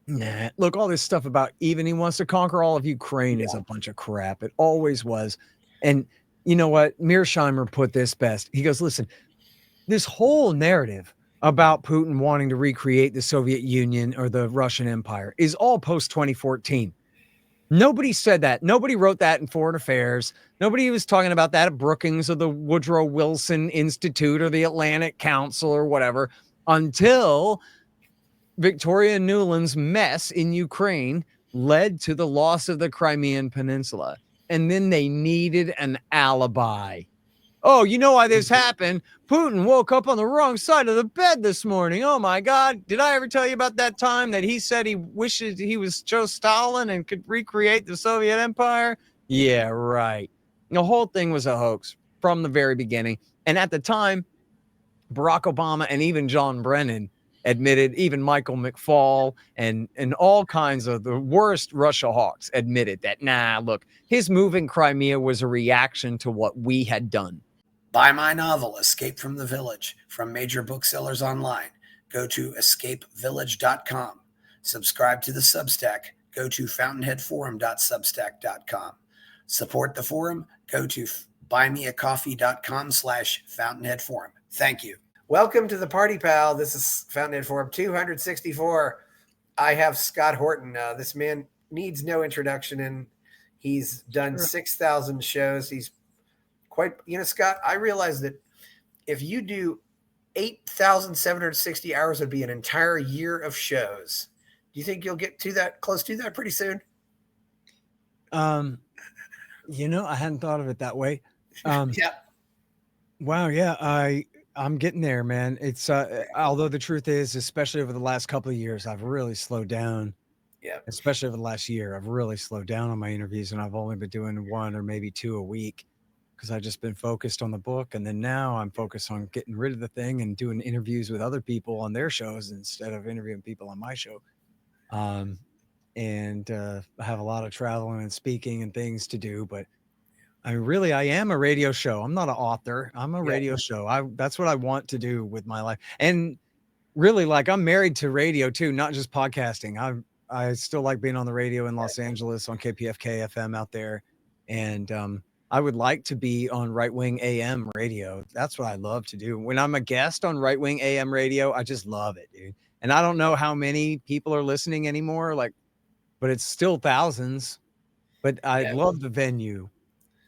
Nah, look, all this stuff about even he wants to conquer all of Ukraine is a bunch of crap. It always was. And you know what? Mearsheimer put this best. He goes, listen, this whole narrative about Putin wanting to recreate the Soviet Union or the Russian Empire is all post 2014. Nobody said that. Nobody wrote that in Foreign Affairs. Nobody was talking about that at Brookings or the Woodrow Wilson Institute or the Atlantic Council or whatever until Victoria Nuland's mess in Ukraine led to the loss of the Crimean Peninsula. And then they needed an alibi. Oh, you know why this happened? Putin woke up on the wrong side of the bed this morning. Oh my God. Did I ever tell you about that time that he said he wishes he was Joe Stalin and could recreate the Soviet Empire? Yeah, right. The whole thing was a hoax from the very beginning. And at the time, Barack Obama and even John Brennan admitted, even Michael McFaul and all kinds of the worst Russia hawks admitted that, nah, look, his move in Crimea was a reaction to what we had done. Buy my novel, Escape from the Village, from major booksellers online. Go to escapevillage.com. Subscribe to the Substack. Go to fountainheadforum.substack.com. Support the forum. Go to buymeacoffee.com/fountainheadforum. Thank you. Welcome to the party, pal. This is Fountainhead Forum 264. I have Scott Horton. This man needs no introduction, and he's done 6,000 shows. He's quite, Scott, I realize that if you do 8,760 hours, would be an entire year of shows. Do you think you'll get to that, close to that pretty soon? I hadn't thought of it that way. Yeah. Wow. Yeah. I'm getting there, man. It's, although the truth is, especially over the last couple of years, I've really slowed down. Yeah. Especially over the last year, I've really slowed down on my interviews, and I've only been doing one or maybe two a week, because I've just been focused on the book. And then now I'm focused on getting rid of the thing and doing interviews with other people on their shows instead of interviewing people on my show. I have a lot of traveling and speaking and things to do, but I am a radio show. I'm not an author. I'm a radio show. That's what I want to do with my life. And really, like, I'm married to radio too, not just podcasting. I still like being on the radio in Los Angeles on KPFK FM out there. And, I would like to be on Right Wing AM radio. That's what I love to do. When I'm a guest on Right Wing AM radio, I just love it, dude. And I don't know how many people are listening anymore, but it's still thousands. But I love the venue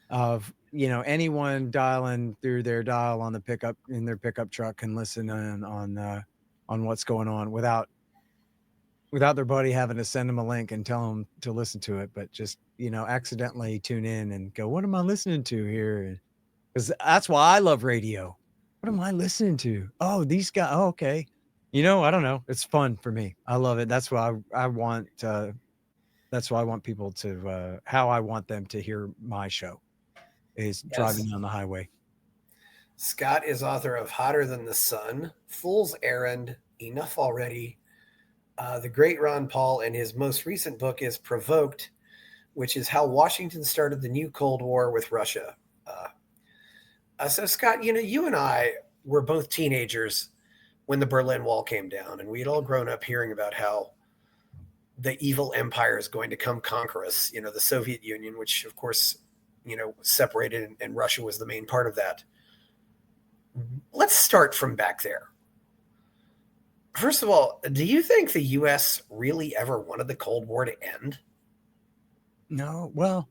of, anyone dialing through their dial on the pickup in their pickup truck can listen on what's going on without their buddy having to send them a link and tell them to listen to it, but just, accidentally tune in and go, what am I listening to here? Because that's why I love radio. What am I listening to? Oh, these guys. Oh, okay. I don't know. It's fun for me. I love it. That's why I want, that's why I want people to, how I want them to hear my show is driving down the highway. Scott is author of Hotter Than the Sun, Fool's Errand, Enough Already, The Great Ron Paul, and his most recent book is Provoked, which is how Washington started the new Cold War with Russia. So, Scott, you and I were both teenagers when the Berlin Wall came down, and we'd all grown up hearing about how the evil empire is going to come conquer us, the Soviet Union, which, of course, separated, and Russia was the main part of that. Let's start from back there. First of all, do you think the U.S. really ever wanted the Cold War to end? No. Well,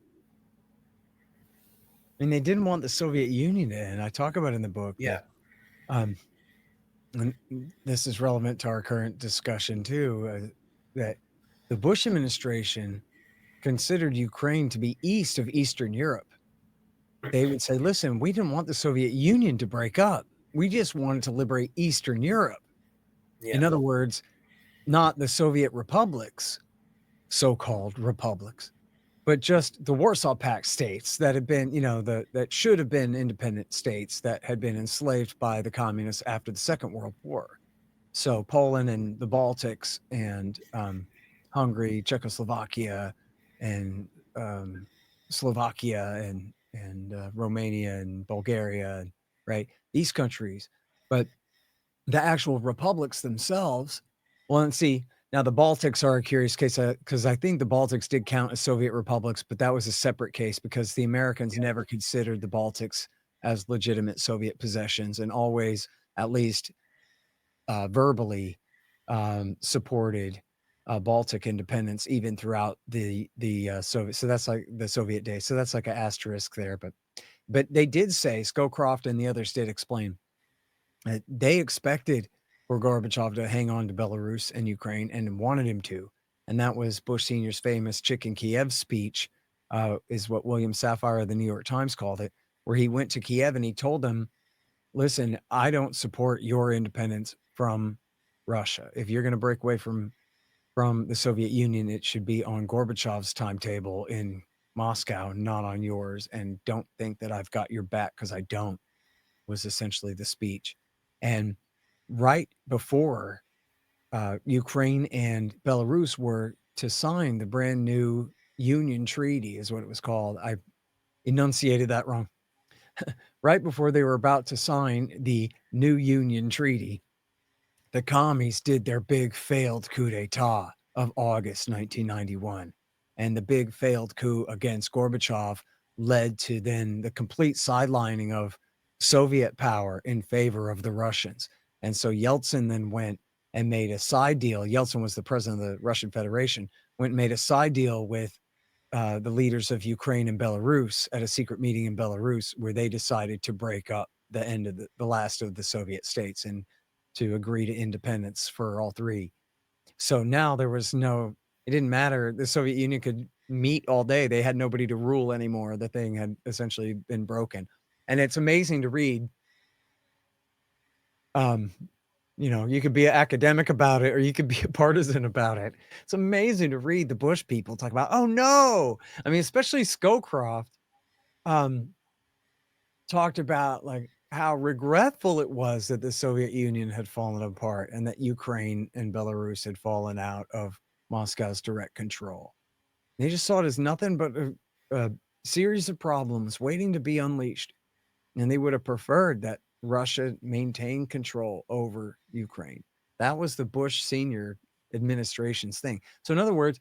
I mean, they didn't want the Soviet Union to end. I talk about it in the book. Yeah. But, and this is relevant to our current discussion too, that the Bush administration considered Ukraine to be east of Eastern Europe. They would say, listen, we didn't want the Soviet Union to break up. We just wanted to liberate Eastern Europe. Yeah. In other words, not the Soviet republics, so-called republics, but just the Warsaw Pact states that had been, that should have been independent states that had been enslaved by the communists after the Second World War. So Poland and the Baltics and Hungary, Czechoslovakia, and Slovakia and Romania and Bulgaria, right? These countries, but the actual republics themselves. Well, and see, Now, the Baltics are a curious case because I think the Baltics did count as Soviet republics, but that was a separate case because the Americans never considered the Baltics as legitimate Soviet possessions and always, at least verbally, supported Baltic independence even throughout the Soviet. So that's like the Soviet days. So that's like an asterisk there. But they did say, Scowcroft and the others did explain that they expected for Gorbachev to hang on to Belarus and Ukraine and wanted him to. And that was Bush Sr.'s famous Chicken Kiev speech, is what William Safire of the New York Times called it, where he went to Kiev and he told them, listen, I don't support your independence from Russia. If you're going to break away from the Soviet Union, it should be on Gorbachev's timetable in Moscow, not on yours. And don't think that I've got your back because I don't, was essentially the speech. And right before Ukraine and Belarus were to sign the brand new Union Treaty, is what it was called. I enunciated that wrong. Right before they were about to sign the new Union Treaty, the commies did their big failed coup d'etat of August 1991. And the big failed coup against Gorbachev led to then the complete sidelining of Soviet power in favor of the Russians. And so Yeltsin then went and made a side deal. Yeltsin was the president of the Russian Federation, went and made a side deal with the leaders of Ukraine and Belarus at a secret meeting in Belarus, where they decided to break up the end of the last of the Soviet states and to agree to independence for all three. So now there was no, it didn't matter. The Soviet Union could meet all day. They had nobody to rule anymore. The thing had essentially been broken. And it's amazing to read. You could be an academic about it or you could be a partisan about it. It's amazing to read the Bush people talk about, oh no. I mean, especially Scowcroft talked about like how regretful it was that the Soviet Union had fallen apart and that Ukraine and Belarus had fallen out of Moscow's direct control. They just saw it as nothing but a series of problems waiting to be unleashed. And they would have preferred that Russia maintain control over Ukraine. That was the Bush senior administration's thing. So in other words,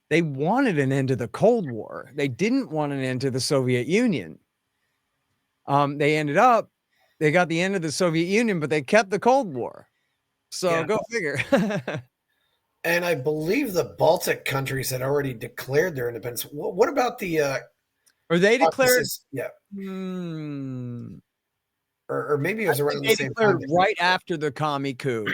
they wanted an end to the Cold War. They didn't want an end to the Soviet Union. They got the end of the Soviet Union, but they kept the Cold War. So go figure. And I believe the Baltic countries had already declared their independence. What about the or they declared? Yeah. Hmm. Or maybe it was around the same time. Right after the commie coup.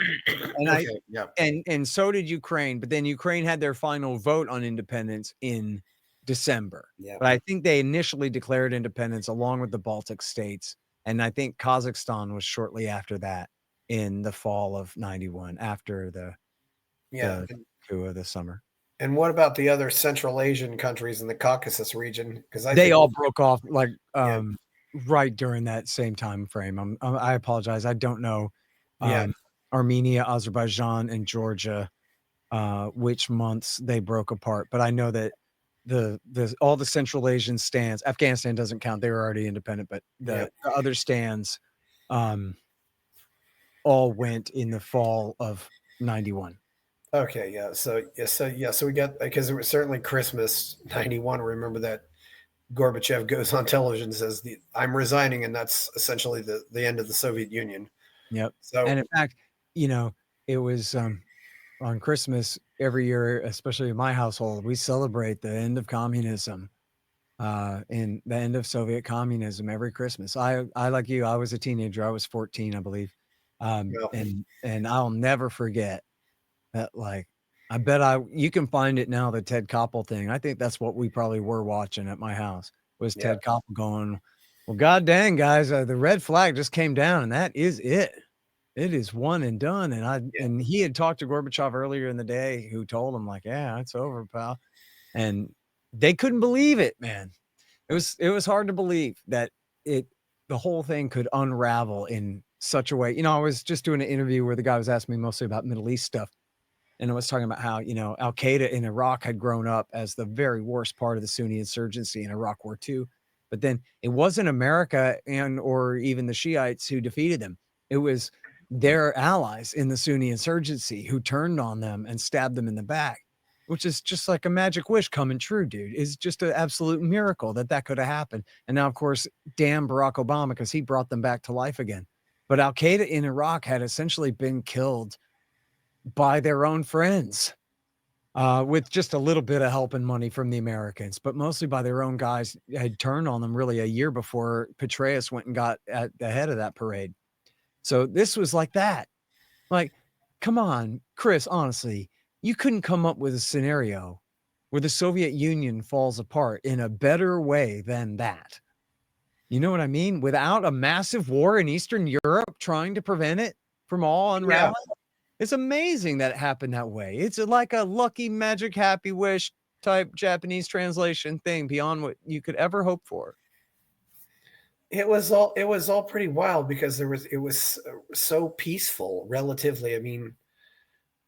And and so did Ukraine, but then Ukraine had their final vote on independence in December. Yeah. But I think they initially declared independence along with the Baltic states. And I think Kazakhstan was shortly after that in the fall of 91, after the coup of the summer. And what about the other Central Asian countries in the Caucasus region? Because they all broke off like right during that same time frame. I apologize. I don't know. Armenia, Azerbaijan, and Georgia, which months they broke apart. But I know that all the Central Asian stands, Afghanistan doesn't count. They were already independent, but the other stands all went in the fall of 91. Okay, yeah. So we got, because it was certainly Christmas 91. Remember that Gorbachev goes on television and says, I'm resigning, and that's essentially the end of the Soviet Union. Yep. So, and in fact, it was on Christmas every year, especially in my household, we celebrate the end of communism, and the end of Soviet communism every Christmas. I like you, I was a teenager. I was 14, I believe. And I'll never forget that. Like, I bet you can find it now, the Ted Koppel thing. I think that's what we probably were watching at my house, was Ted Koppel going, well, God dang, guys, the red flag just came down, and that is it. It is one and done. And he had talked to Gorbachev earlier in the day, who told him like, yeah, it's over, pal. And they couldn't believe it, man. It was hard to believe that the whole thing could unravel in such a way. I was just doing an interview where the guy was asking me mostly about Middle East stuff. And I was talking about how, Al Qaeda in Iraq had grown up as the very worst part of the Sunni insurgency in Iraq War II. But then it wasn't America or even the Shiites who defeated them. It was their allies in the Sunni insurgency who turned on them and stabbed them in the back, which is just like a magic wish coming true, dude. It's just an absolute miracle that could have happened. And now, of course, damn Barack Obama, because he brought them back to life again. But Al-Qaeda in Iraq had essentially been killed by their own friends, with just a little bit of help and money from the Americans, but mostly by their own guys. Had turned on them really a year before Petraeus went and got at the head of that parade. So this was like that. Like, come on, Chris, honestly, you couldn't come up with a scenario where the Soviet Union falls apart in a better way than that. You know what I mean? Without a massive war in Eastern Europe trying to prevent it from all unraveling. Yeah. It's amazing that it happened that way. It's like a lucky magic happy wish type Japanese translation thing beyond what you could ever hope for. It was all pretty wild because it was so peaceful relatively. I mean,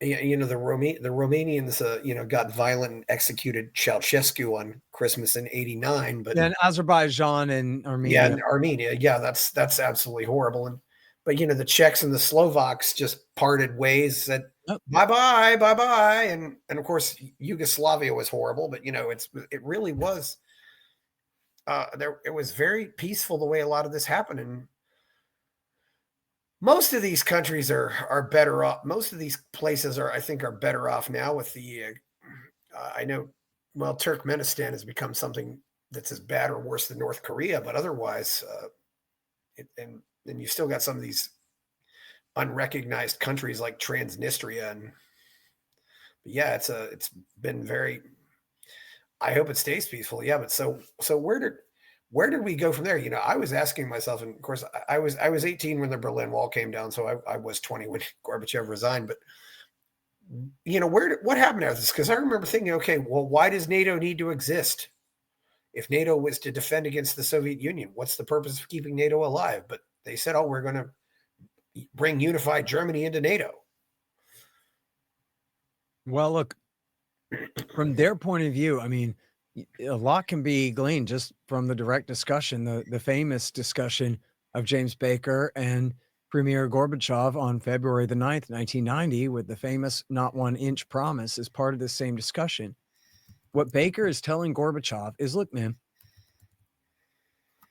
you know, the Romanians, got violent and executed Ceausescu on Christmas in '89, but then Azerbaijan and Armenia. Yeah, and Armenia. Yeah, that's absolutely horrible. But the Czechs and the Slovaks just parted ways, said bye bye, and of course Yugoslavia was horrible, but it really was. It was very peaceful the way a lot of this happened, and most of these countries are better off. Most of these places I think are better off now with the. I know, well, Turkmenistan has become something that's as bad or worse than North Korea, but otherwise, and then you still got some of these unrecognized countries like Transnistria, and yeah, it's been very. I hope it stays peaceful. Yeah, but so where did we go from there? I was asking myself, and of course, I was 18 when the Berlin Wall came down, so I was 20 when Gorbachev resigned. But what happened after this? Because I remember thinking, okay, well, why does NATO need to exist? If NATO was to defend against the Soviet Union, what's the purpose of keeping NATO alive? But they said, oh, we're going to bring unified Germany into NATO. Well, look, from their point of view, I mean, a lot can be gleaned just from the direct discussion, the famous discussion of James Baker and Premier Gorbachev on February the 9th, 1990, with the famous not 1 inch promise as part of the same discussion. What Baker is telling Gorbachev is, look, man,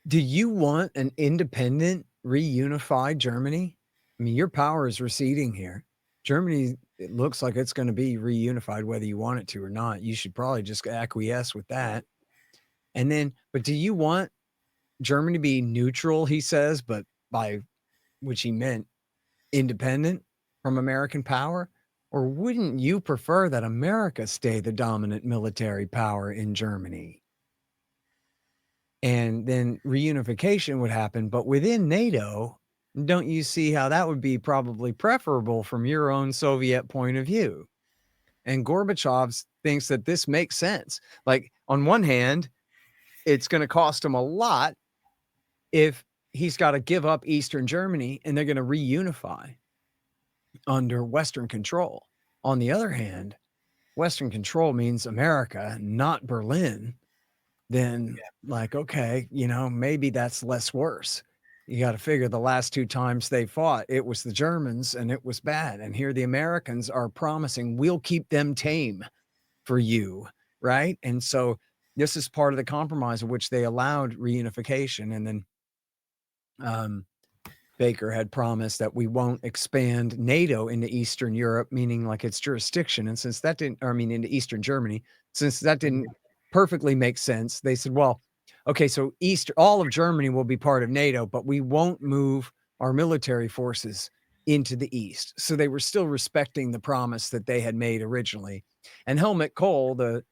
do you want an independent, reunified Germany? I mean, your power is receding here. Germany, it looks like it's going to be reunified, whether you want it to or not. You should probably just acquiesce with that. And then, but do you want Germany to be neutral, he says, but by which he meant independent from American power? Or wouldn't you prefer that America stay the dominant military power in Germany? And then reunification would happen. But within NATO, don't you see how that would be probably preferable from your own Soviet point of view? And Gorbachev thinks that this makes sense. Like, on one hand, it's going to cost him a lot if he's got to give up Eastern Germany and they're going to reunify under Western control. On the other hand, Western control means America, not Berlin. Then, like, okay, maybe that's less worse. You got to figure the last 2 times they fought, it was the Germans and it was bad. And here the Americans are promising we'll keep them tame for you, right? And so this is part of the compromise of which they allowed reunification. And then Baker had promised that we won't expand NATO into Eastern Europe, meaning like its jurisdiction. And since that didn't, into Eastern Germany, since that didn't perfectly make sense, they said, well, okay, so all of Germany will be part of NATO, but we won't move our military forces into the East. So they were still respecting the promise that they had made originally. And Helmut Kohl, the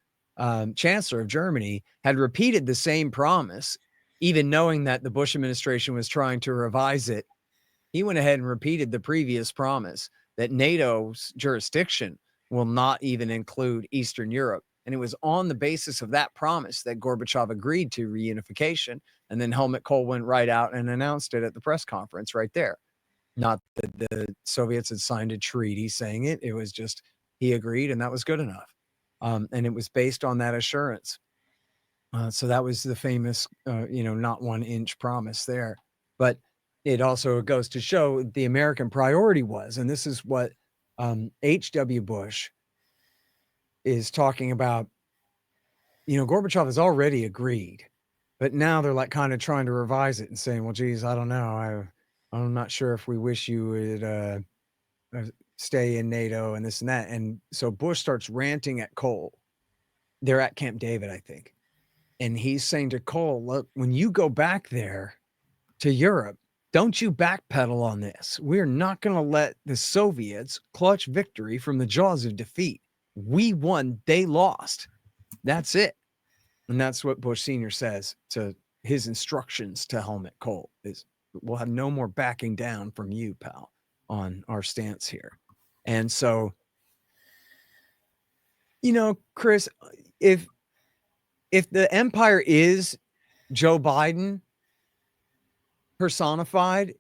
chancellor of Germany, had repeated the same promise, even knowing that the Bush administration was trying to revise it. He went ahead and repeated the previous promise that NATO's jurisdiction will not even include Eastern Europe. And it was on the basis of that promise that Gorbachev agreed to reunification. And then Helmut Kohl went right out and announced it at the press conference right there. Not that the Soviets had signed a treaty saying it. It was just he agreed, and that was good enough. And it was based on that assurance. So that was the famous, not 1 inch promise there. But it also goes to show the American priority was, and this is what H.W. Bush is talking about. You know, Gorbachev has already agreed, but now they're like kind of trying to revise it and saying, well, geez, I don't know. I'm not sure if we wish you would stay in NATO and this and that. And so Bush starts ranting at Cole. They're at Camp David, I think. And he's saying to Cole, look, when you go back there to Europe, don't you backpedal on this. We're not going to let the Soviets clutch victory from the jaws of defeat. We won, they lost. That's it. And that's what Bush Sr. says to his instructions to Helmut Kohl is, we'll have no more backing down from you, pal, on our stance here. And so, you know, Chris, if the empire is Joe Biden personified,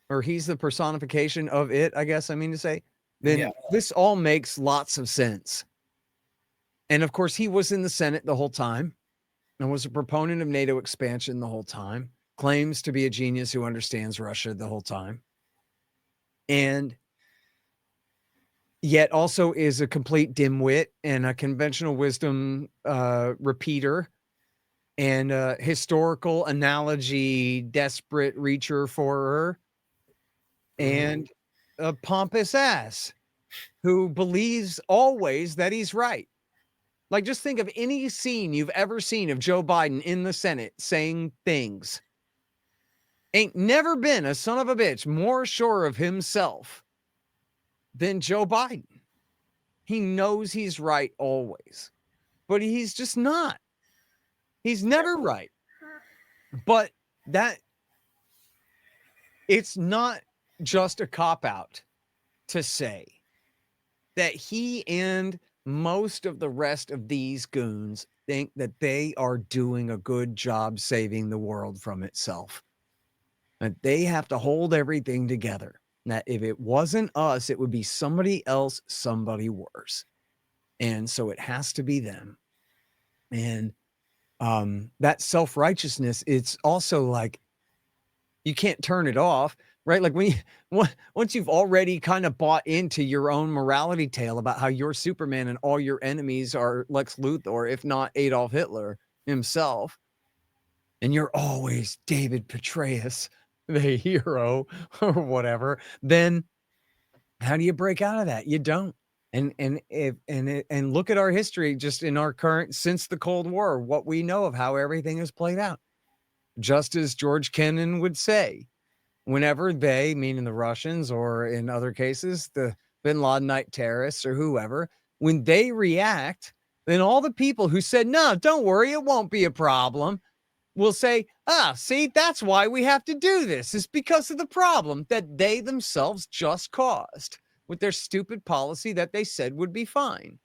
or he's the personification of it, I guess I mean to say, then this all makes lots of sense. And of course, he was in the Senate the whole time and was a proponent of NATO expansion the whole time, claims to be a genius who understands Russia the whole time, and yet also is a complete dimwit and a conventional wisdom repeater and a historical analogy desperate reacher for her, and a pompous ass who believes always that he's right. Like, just think of any scene you've ever seen of Joe Biden in the Senate saying things. Ain't never been a son of a bitch more sure of himself than Joe Biden. He knows he's right always, but he's just not. He's never right. But that it's not just a cop-out to say that he and most of the rest of these goons think that they are doing a good job saving the world from itself. And they have to hold everything together. That if it wasn't us, it would be somebody else, somebody worse. And so it has to be them. And that self-righteousness, it's also like, you can't turn it off, right? Like once you've already kind of bought into your own morality tale about how you're Superman and all your enemies are Lex Luthor, if not Adolf Hitler himself, and you're always David Petraeus, the hero or whatever, then how do you break out of that? You don't. And look at our history just in our current, since the Cold War, what we know of how everything has played out. Just as George Kennan would say, whenever they, meaning the Russians, or in other cases, the bin Ladenite terrorists or whoever, when they react, then all the people who said, no, don't worry, it won't be a problem, will say, see, that's why we have to do this. It's because of the problem that they themselves just caused with their stupid policy that they said would be fine.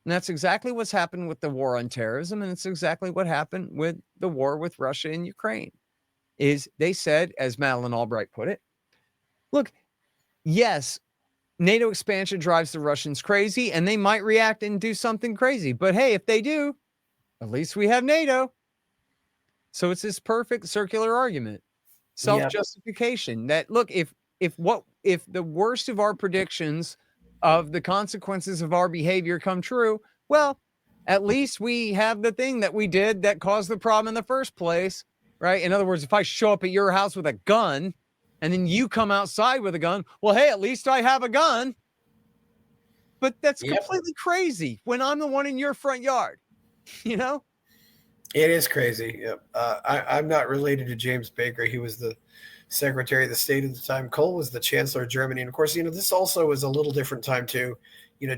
And that's exactly what's happened with the war on terrorism. And it's exactly what happened with the war with Russia and Ukraine. Is they said, as Madeleine Albright put it, look, yes, NATO expansion drives the Russians crazy and they might react and do something crazy. But hey, if they do, at least we have NATO. So it's this perfect circular argument, self-justification that, look, if the worst of our predictions of the consequences of our behavior come true, well, at least we have the thing that we did that caused the problem in the first place, right? In other words, if I show up at your house with a gun and then you come outside with a gun, well, hey, at least I have a gun. But that's completely crazy when I'm the one in your front yard, you know? It is crazy. Yep. I'm not related to James Baker. He was the Secretary of the State at the time. Kohl was the Chancellor of Germany. And of course, this also was a little different time too.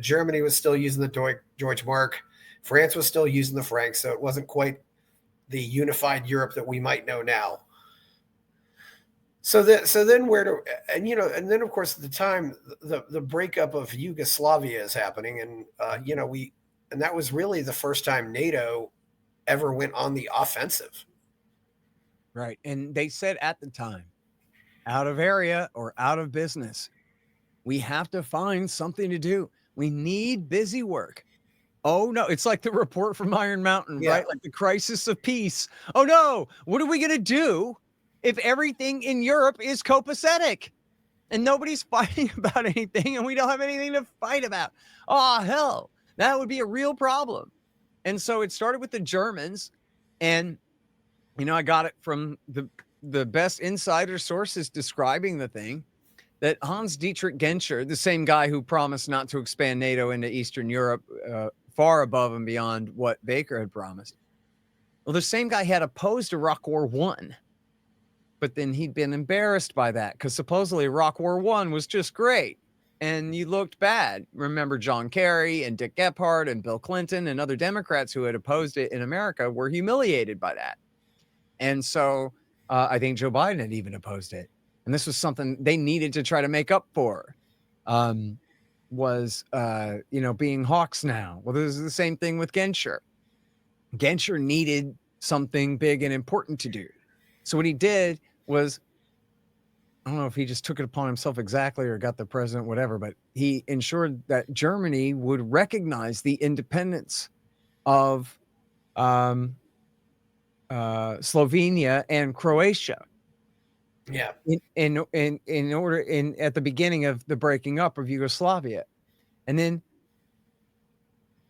Germany was still using the Deutsche Mark. France was still using the franc. So it wasn't quite the unified Europe that we might know now. So then and then of course at the time, the breakup of Yugoslavia is happening. And, and that was really the first time NATO ever went on the offensive. Right. And they said at the time, out of area or out of business, we have to find something to do. We need busy work. Oh, no. It's like the report from Iron Mountain, right? Like the crisis of peace. Oh, no. What are we going to do if everything in Europe is copacetic and nobody's fighting about anything and we don't have anything to fight about? Oh, hell, that would be a real problem. And so it started with the Germans, and I got it from the best insider sources describing the thing, that Hans Dietrich Genscher, the same guy who promised not to expand NATO into Eastern Europe, far above and beyond what Baker had promised. Well, the same guy had opposed Iraq War I, but then he'd been embarrassed by that because supposedly Iraq War I was just great. And you looked bad. Remember, John Kerry and Dick Gephardt and Bill Clinton and other Democrats who had opposed it in America were humiliated by that. And so I think Joe Biden had even opposed it. And this was something they needed to try to make up for, being hawks now. Well, this is the same thing with Genscher. Genscher needed something big and important to do. So what he did was, I don't know if he just took it upon himself exactly or got the president, whatever, but he ensured that Germany would recognize the independence of Slovenia and Croatia. Yeah. In order at the beginning of the breaking up of Yugoslavia. And then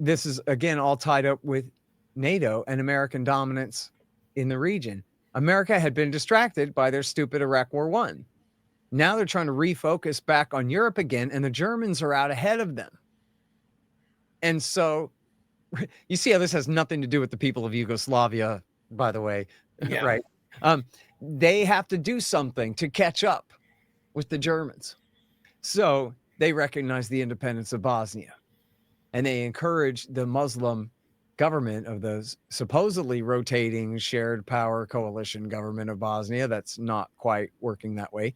this is again all tied up with NATO and American dominance in the region. America had been distracted by their stupid Iraq War I. Now they're trying to refocus back on Europe again, and the Germans are out ahead of them. And so you see how this has nothing to do with the people of Yugoslavia, by the way, Yeah. right? They have to do something to catch up with the Germans. So they recognize the independence of Bosnia, and they encourage the Muslim government of the supposedly rotating shared power coalition government of Bosnia. That's not quite working that way.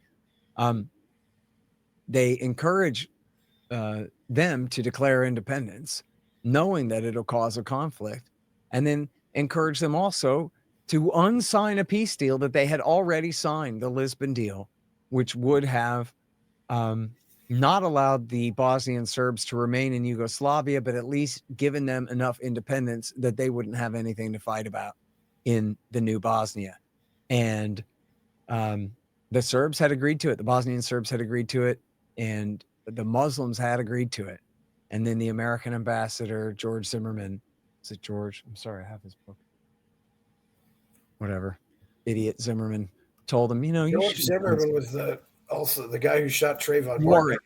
They encourage them to declare independence, knowing that it'll cause a conflict, and then encourage them also to unsign a peace deal that they had already signed, the Lisbon deal, which would have not allowed the Bosnian Serbs to remain in Yugoslavia, but at least given them enough independence that they wouldn't have anything to fight about in the new Bosnia. And the Serbs had agreed to it. The Bosnian Serbs had agreed to it, and the Muslims had agreed to it. And then the American ambassador, George Zimmerman, is it George? I'm sorry, I have his book. Whatever. Idiot Zimmerman told him, George Zimmerman was also the guy who shot Trayvon Warren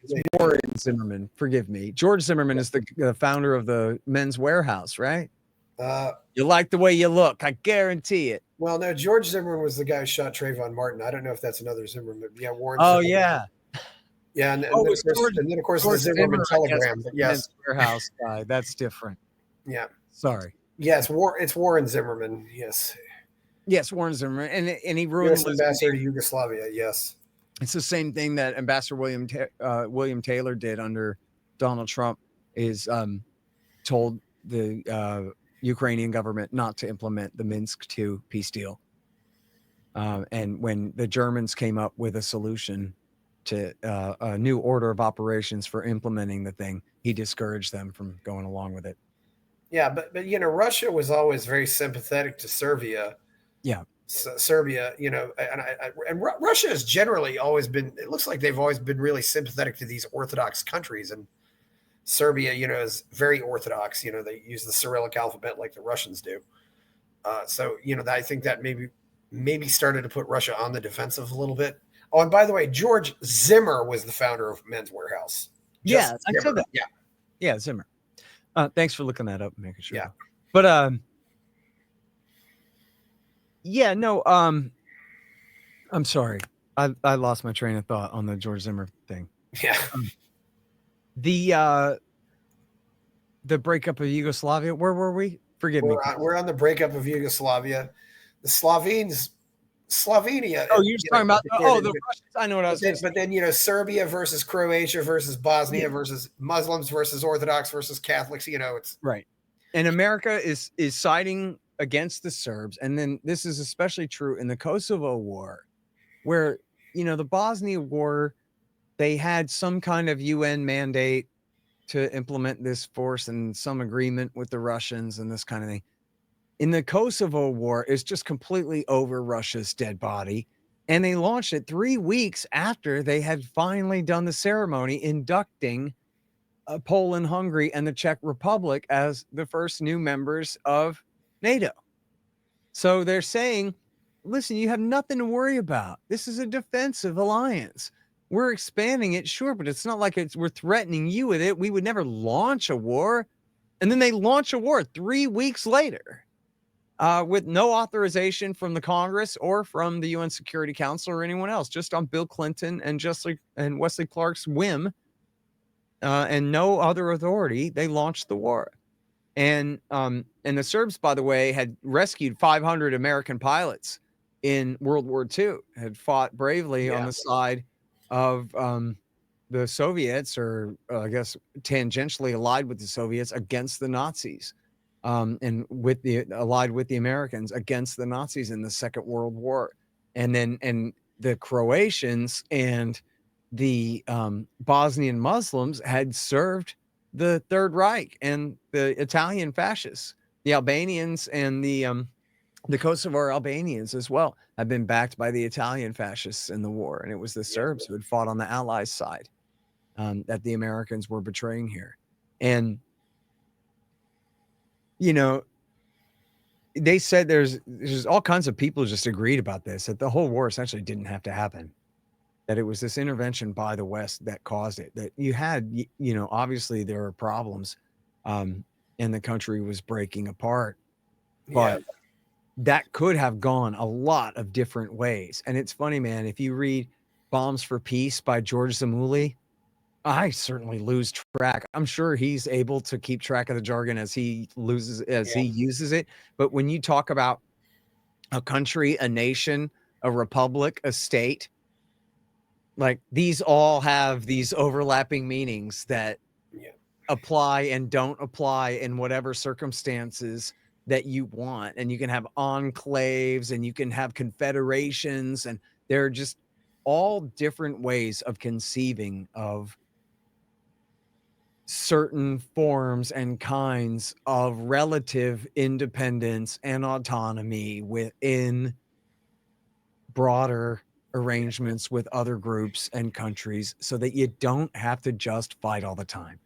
Zimmerman. Forgive me. George Zimmerman is the founder of the Men's Warehouse, right? You like the way you look. I guarantee it. Well, no, George Zimmerman was the guy who shot Trayvon Martin. I don't know if that's another Zimmerman. Yeah, Warren. Oh, Zimmerman. yeah. Yeah, and then of course the Zimmerman telegram. But yes, Men's Warehouse guy. That's different. Yeah. Sorry. Yes, it's Warren Zimmerman. Yes. Yes, Warren Zimmerman, and he ruined U.S. ambassador to Yugoslavia. Yes. It's the same thing that Ambassador William Taylor did under Donald Trump, is told the Ukrainian government not to implement the Minsk II peace deal. And when the Germans came up with a solution to a new order of operations for implementing the thing, he discouraged them from going along with it. Yeah, but Russia was always very sympathetic to Serbia. Yeah. Serbia, and Russia has generally always been, it looks like they've always been really sympathetic to these Orthodox countries. And Serbia, is very Orthodox. They use the Cyrillic alphabet like the Russians do. So, I think that maybe started to put Russia on the defensive a little bit. Oh, and by the way, George Zimmer was the founder of Men's Warehouse. I said that. Yeah, Zimmer. Thanks for looking that up and making sure. Yeah. But yeah, no, I'm sorry. I lost my train of thought on the George Zimmer thing. Yeah. The breakup of Yugoslavia, where were we? Forgive me. We're on the breakup of Yugoslavia. The Slovenia. Oh, you're talking about the Russians. I know what I was saying. But then, Serbia versus Croatia versus Bosnia versus Muslims versus Orthodox versus Catholics, it's right. And America is siding against the Serbs. And then this is especially true in the Kosovo War, where, the Bosnia War, they had some kind of UN mandate to implement this force and some agreement with the Russians and this kind of thing. In the Kosovo War, it's just completely over Russia's dead body. And they launched it 3 weeks after they had finally done the ceremony inducting Poland, Hungary, and the Czech Republic as the first new members of NATO. So they're saying, listen, you have nothing to worry about. This is a defensive alliance. We're expanding it, sure, but it's not like we're threatening you with it. We would never launch a war. And then they launch a war 3 weeks later with no authorization from the Congress or from the UN Security Council or anyone else, just on Bill Clinton and Wesley Clark's whim and no other authority. They launched the war. And the Serbs, by the way, had rescued 500 American pilots in World War II, had fought bravely on the side of the Soviets, or I guess tangentially allied with the Soviets against the Nazis, and allied with the Americans against the Nazis in the Second World War. And the Croatians and the Bosnian Muslims had served the Third Reich and the Italian fascists. The Albanians and the Kosovo Albanians as well have been backed by the Italian fascists in the war. And it was the Serbs who had fought on the Allies' side that the Americans were betraying here. And, you know, they said there's all kinds of people just agreed about this, that the whole war essentially didn't have to happen, that it was this intervention by the West that caused it, that you had, you know, obviously there are problems and the country was breaking apart, but that could have gone a lot of different ways. And it's funny, man, if you read Bombs for Peace by George Zamuli, I certainly lose track. I'm sure he's able to keep track of the jargon as he uses it. But when you talk about a country, a nation, a republic, a state, like these all have these overlapping meanings that apply and don't apply in whatever circumstances that you want. And you can have enclaves and you can have confederations, and they're just all different ways of conceiving of certain forms and kinds of relative independence and autonomy within broader arrangements with other groups and countries, so that you don't have to just fight all the time.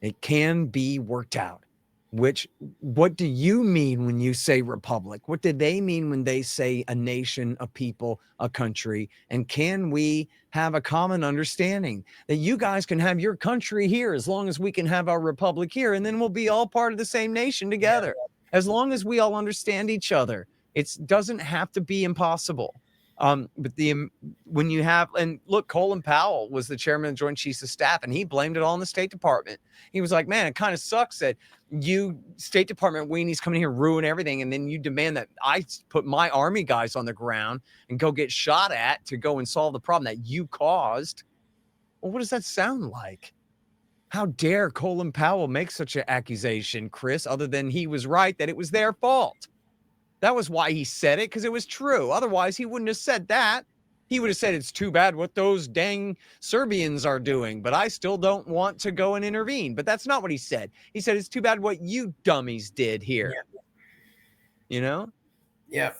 It can be worked out. What do you mean when you say republic? What do they mean when they say a nation, a people, a country? And can we have a common understanding that you guys can have your country here as long as we can have our republic here, and then we'll be all part of the same nation together, as long as we all understand each other. It doesn't have to be impossible. But when you have, and look, Colin Powell was the chairman of the Joint Chiefs of Staff, and he blamed it all on the State Department. He was like, man, it kind of sucks that you State Department weenies come in here, ruin everything, and then you demand that I put my army guys on the ground and go get shot at to go and solve the problem that you caused. Well, what does that sound like? How dare Colin Powell make such an accusation, Chris, other than he was right that it was their fault? That was why he said it, because it was true. Otherwise, he wouldn't have said that. He would have said, it's too bad what those dang Serbians are doing, but I still don't want to go and intervene. But that's not what he said. He said, it's too bad what you dummies did here. Yeah. You know? Yeah.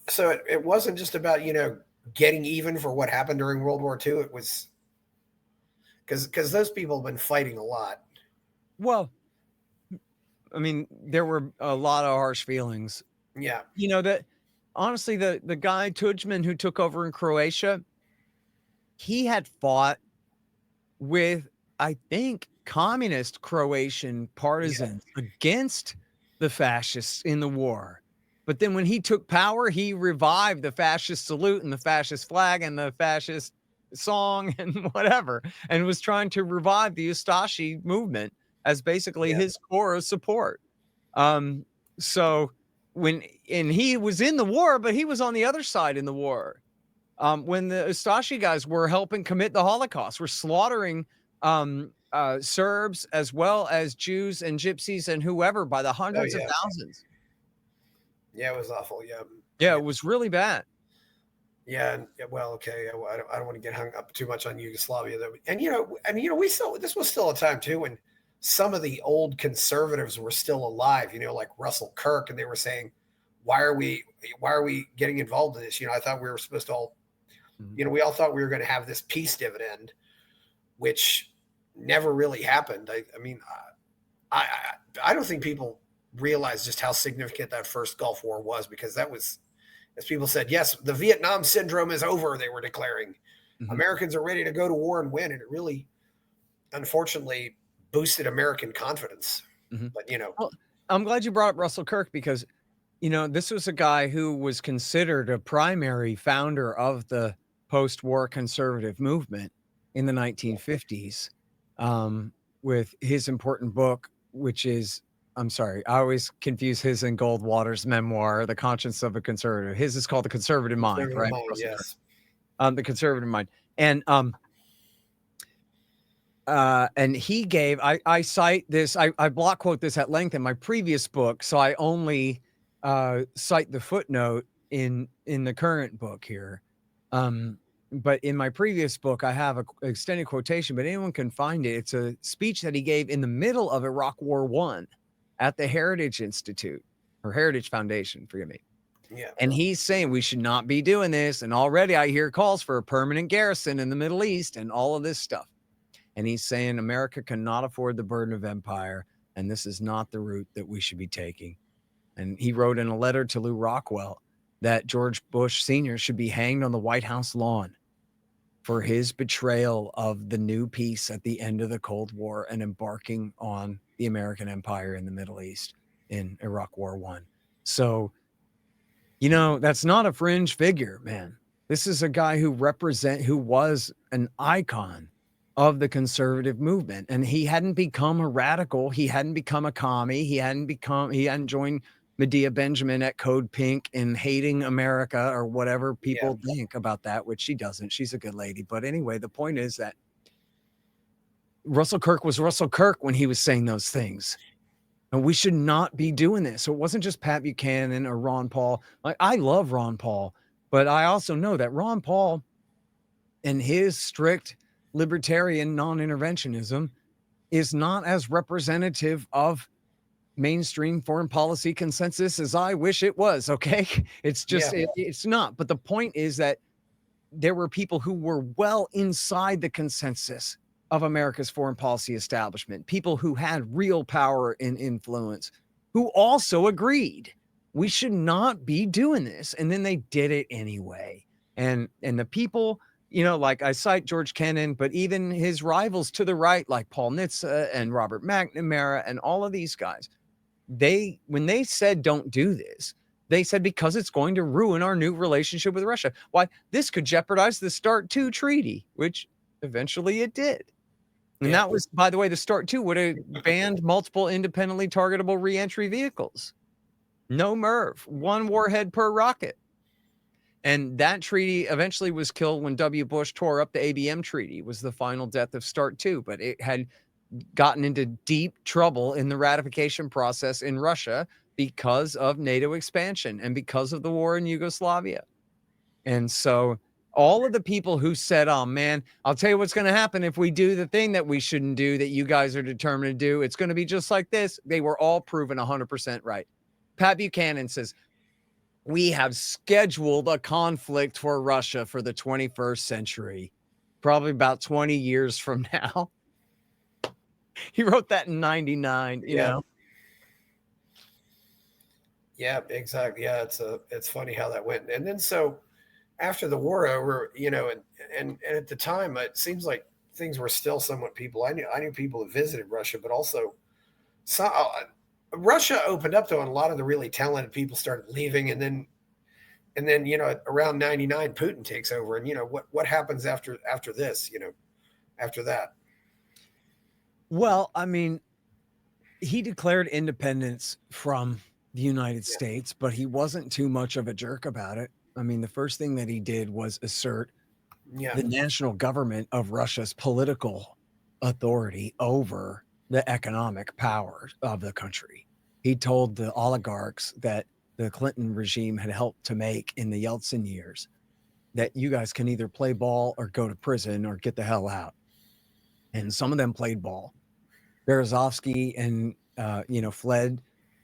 So it wasn't just about, you know, getting even for what happened during World War II. It was because those people have been fighting a lot. Well, I mean, there were a lot of harsh feelings. Yeah. You know, that honestly, the guy Tudjman who took over in Croatia, he had fought with, I think, communist Croatian partisans against the fascists in the war. But then when he took power, he revived the fascist salute and the fascist flag and the fascist song and whatever, and was trying to revive the Ustashi movement as basically his core of support. So and he was in the war, but he was on the other side in the war. When the Ustashi guys were helping commit the Holocaust, were slaughtering Serbs as well as Jews and Gypsies and whoever by the hundreds of thousands. Yeah, it was awful. Yeah, it was really bad. Yeah, well, okay. I don't want to get hung up too much on Yugoslavia, though. And this was still a time too when some of the old conservatives were still alive, you know, like Russell Kirk, and they were saying, why are we getting involved in this? You know, I thought we were supposed to all Mhm. You know, we all thought we were going to have this peace dividend, which never really happened. I mean, I don't think people realize just how significant that first Gulf War was, because that was, as people said, yes, the Vietnam syndrome is over. They were declaring Americans are ready to go to war and win, and it really, unfortunately, boosted American confidence. But you know, Well, I'm glad you brought up Russell Kirk because, you know, this was a guy who was considered a primary founder of the post-war conservative movement in the 1950s, with his important book, which is, I'm sorry, I always confuse his and Goldwater's memoir, The Conscience of a Conservative. His is called The Conservative Mind, conservative right? mind, Russell Kirk. yes, The Conservative Mind. And he gave, I cite this, I block quote this at length in my previous book, so I only cite the footnote in the current book here. But in my previous book, I have a extended quotation, but anyone can find it. It's a speech that he gave in the middle of Iraq War I at the Heritage Institute, or Heritage Foundation, forgive me. yeah, And he's saying we should not be doing this. And already I hear calls for a permanent garrison in the Middle East and all of this stuff. And he's saying America cannot afford the burden of empire, and this is not the route that we should be taking. And he wrote in a letter to Lew Rockwell that George Bush Sr. should be hanged on the White House lawn for his betrayal of the new peace at the end of the Cold War and embarking on the American empire in the Middle East in Iraq War I. So, you know, that's not a fringe figure, man. This is a guy who was an icon of the conservative movement. And he hadn't become a radical. He hadn't become a commie. He hadn't joined Medea Benjamin at Code Pink and hating America or whatever people think about that, which she doesn't. She's a good lady. But anyway, the point is that Russell Kirk was Russell Kirk when he was saying those things. And we should not be doing this. So it wasn't just Pat Buchanan or Ron Paul. Like, I love Ron Paul, but I also know that Ron Paul and his strict libertarian non-interventionism is not as representative of mainstream foreign policy consensus as I wish it was. Okay. It's just, it's not. But the point is that there were people who were well inside the consensus of America's foreign policy establishment, people who had real power and influence, who also agreed we should not be doing this. And then they did it anyway. And the people, you know, like I cite George Kennan, but even his rivals to the right, like Paul Nitze and Robert McNamara and all of these guys, when they said don't do this, they said because it's going to ruin our new relationship with Russia. Why? This could jeopardize the START II treaty, which eventually it did. And that was, by the way, the START II would have banned multiple independently targetable reentry vehicles. No MIRV, one warhead per rocket. And that treaty eventually was killed when W. Bush tore up the ABM treaty. It was the final death of START II, but it had gotten into deep trouble in the ratification process in Russia because of NATO expansion and because of the war in Yugoslavia. And so all of the people who said, oh man, I'll tell you what's going to happen if we do the thing that we shouldn't do, that you guys are determined to do, it's going to be just like this. They were all proven 100% right. Pat Buchanan says, we have scheduled a conflict for Russia for the 21st century, probably about 20 years from now. He wrote that in 99, you know? Yeah, exactly. Yeah. It's funny how that went. And then, so after the war over, you know, and at the time, it seems like things were still somewhat people. I knew people who visited Russia, but also Russia opened up though, and a lot of the really talented people started leaving. And then, you know, around 99, Putin takes over, and, you know, what happens after this, you know, after that? Well, I mean, he declared independence from the United States, but he wasn't too much of a jerk about it. I mean, the first thing that he did was assert the national government of Russia's political authority over the economic power of the country. He told the oligarchs that the Clinton regime had helped to make in the Yeltsin years that you guys can either play ball or go to prison or get the hell out. And some of them played ball. Berezovsky and, fled.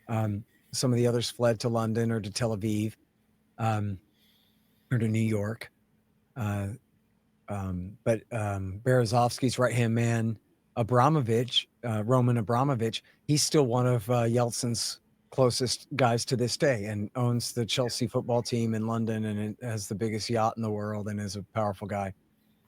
Some of the others fled to London or to Tel Aviv, or to New York. But Berezovsky's right-hand man, Roman Abramovich, he's still one of Yeltsin's closest guys to this day, and owns the Chelsea football team in London, and has the biggest yacht in the world, and is a powerful guy,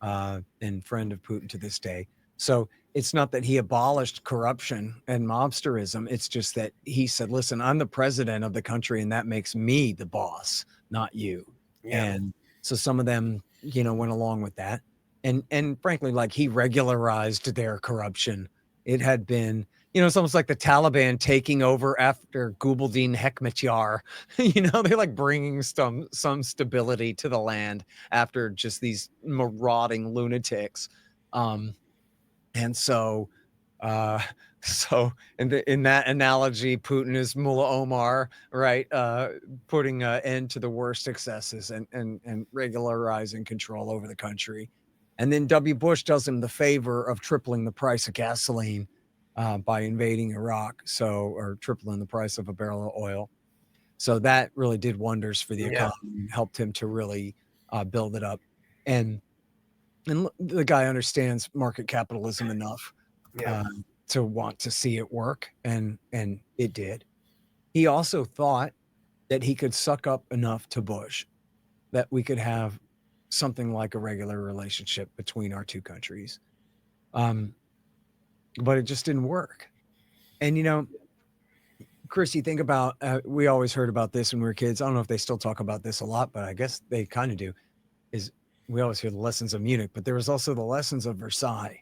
and friend of Putin to this day. So it's not that he abolished corruption and mobsterism. It's just that he said, listen, I'm the president of the country, and that makes me the boss, not you. Yeah. And so some of them, went along with that. And frankly, like, he regularized their corruption. It had been, it's almost like the Taliban taking over after Gulbuddin Hekmatyar. They're like bringing some stability to the land after just these marauding lunatics. And so in that analogy, Putin is Mullah Omar, right? Putting an end to the worst excesses and regularizing control over the country. And then W. Bush does him the favor of tripling the price of gasoline by invading Iraq, or tripling the price of a barrel of oil. So that really did wonders for the economy, helped him to really build it up. And the guy understands market capitalism enough to want to see it work, and it did. He also thought that he could suck up enough to Bush that we could have something like a regular relationship between our two countries. But it just didn't work. And, Chris, you think about, we always heard about this when we were kids. I don't know if they still talk about this a lot, but I guess they kind of do, is we always hear the lessons of Munich, but there was also the lessons of Versailles.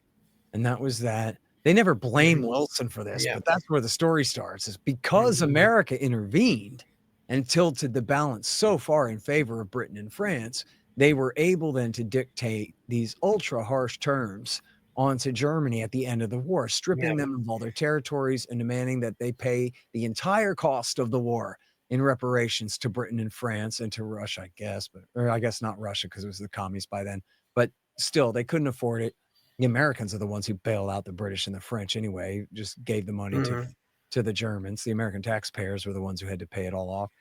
And that was that they never blame Wilson for this, but that's where the story starts, is because America intervened and tilted the balance so far in favor of Britain and France, they were able then to dictate these ultra harsh terms onto Germany at the end of the war, stripping them of all their territories and demanding that they pay the entire cost of the war in reparations to Britain and France and to Russia, I guess, or I guess not Russia because it was the communists by then, but still they couldn't afford it. The Americans are the ones who bailed out the British and the French anyway, just gave the money to the Germans. The American taxpayers were the ones who had to pay it all off.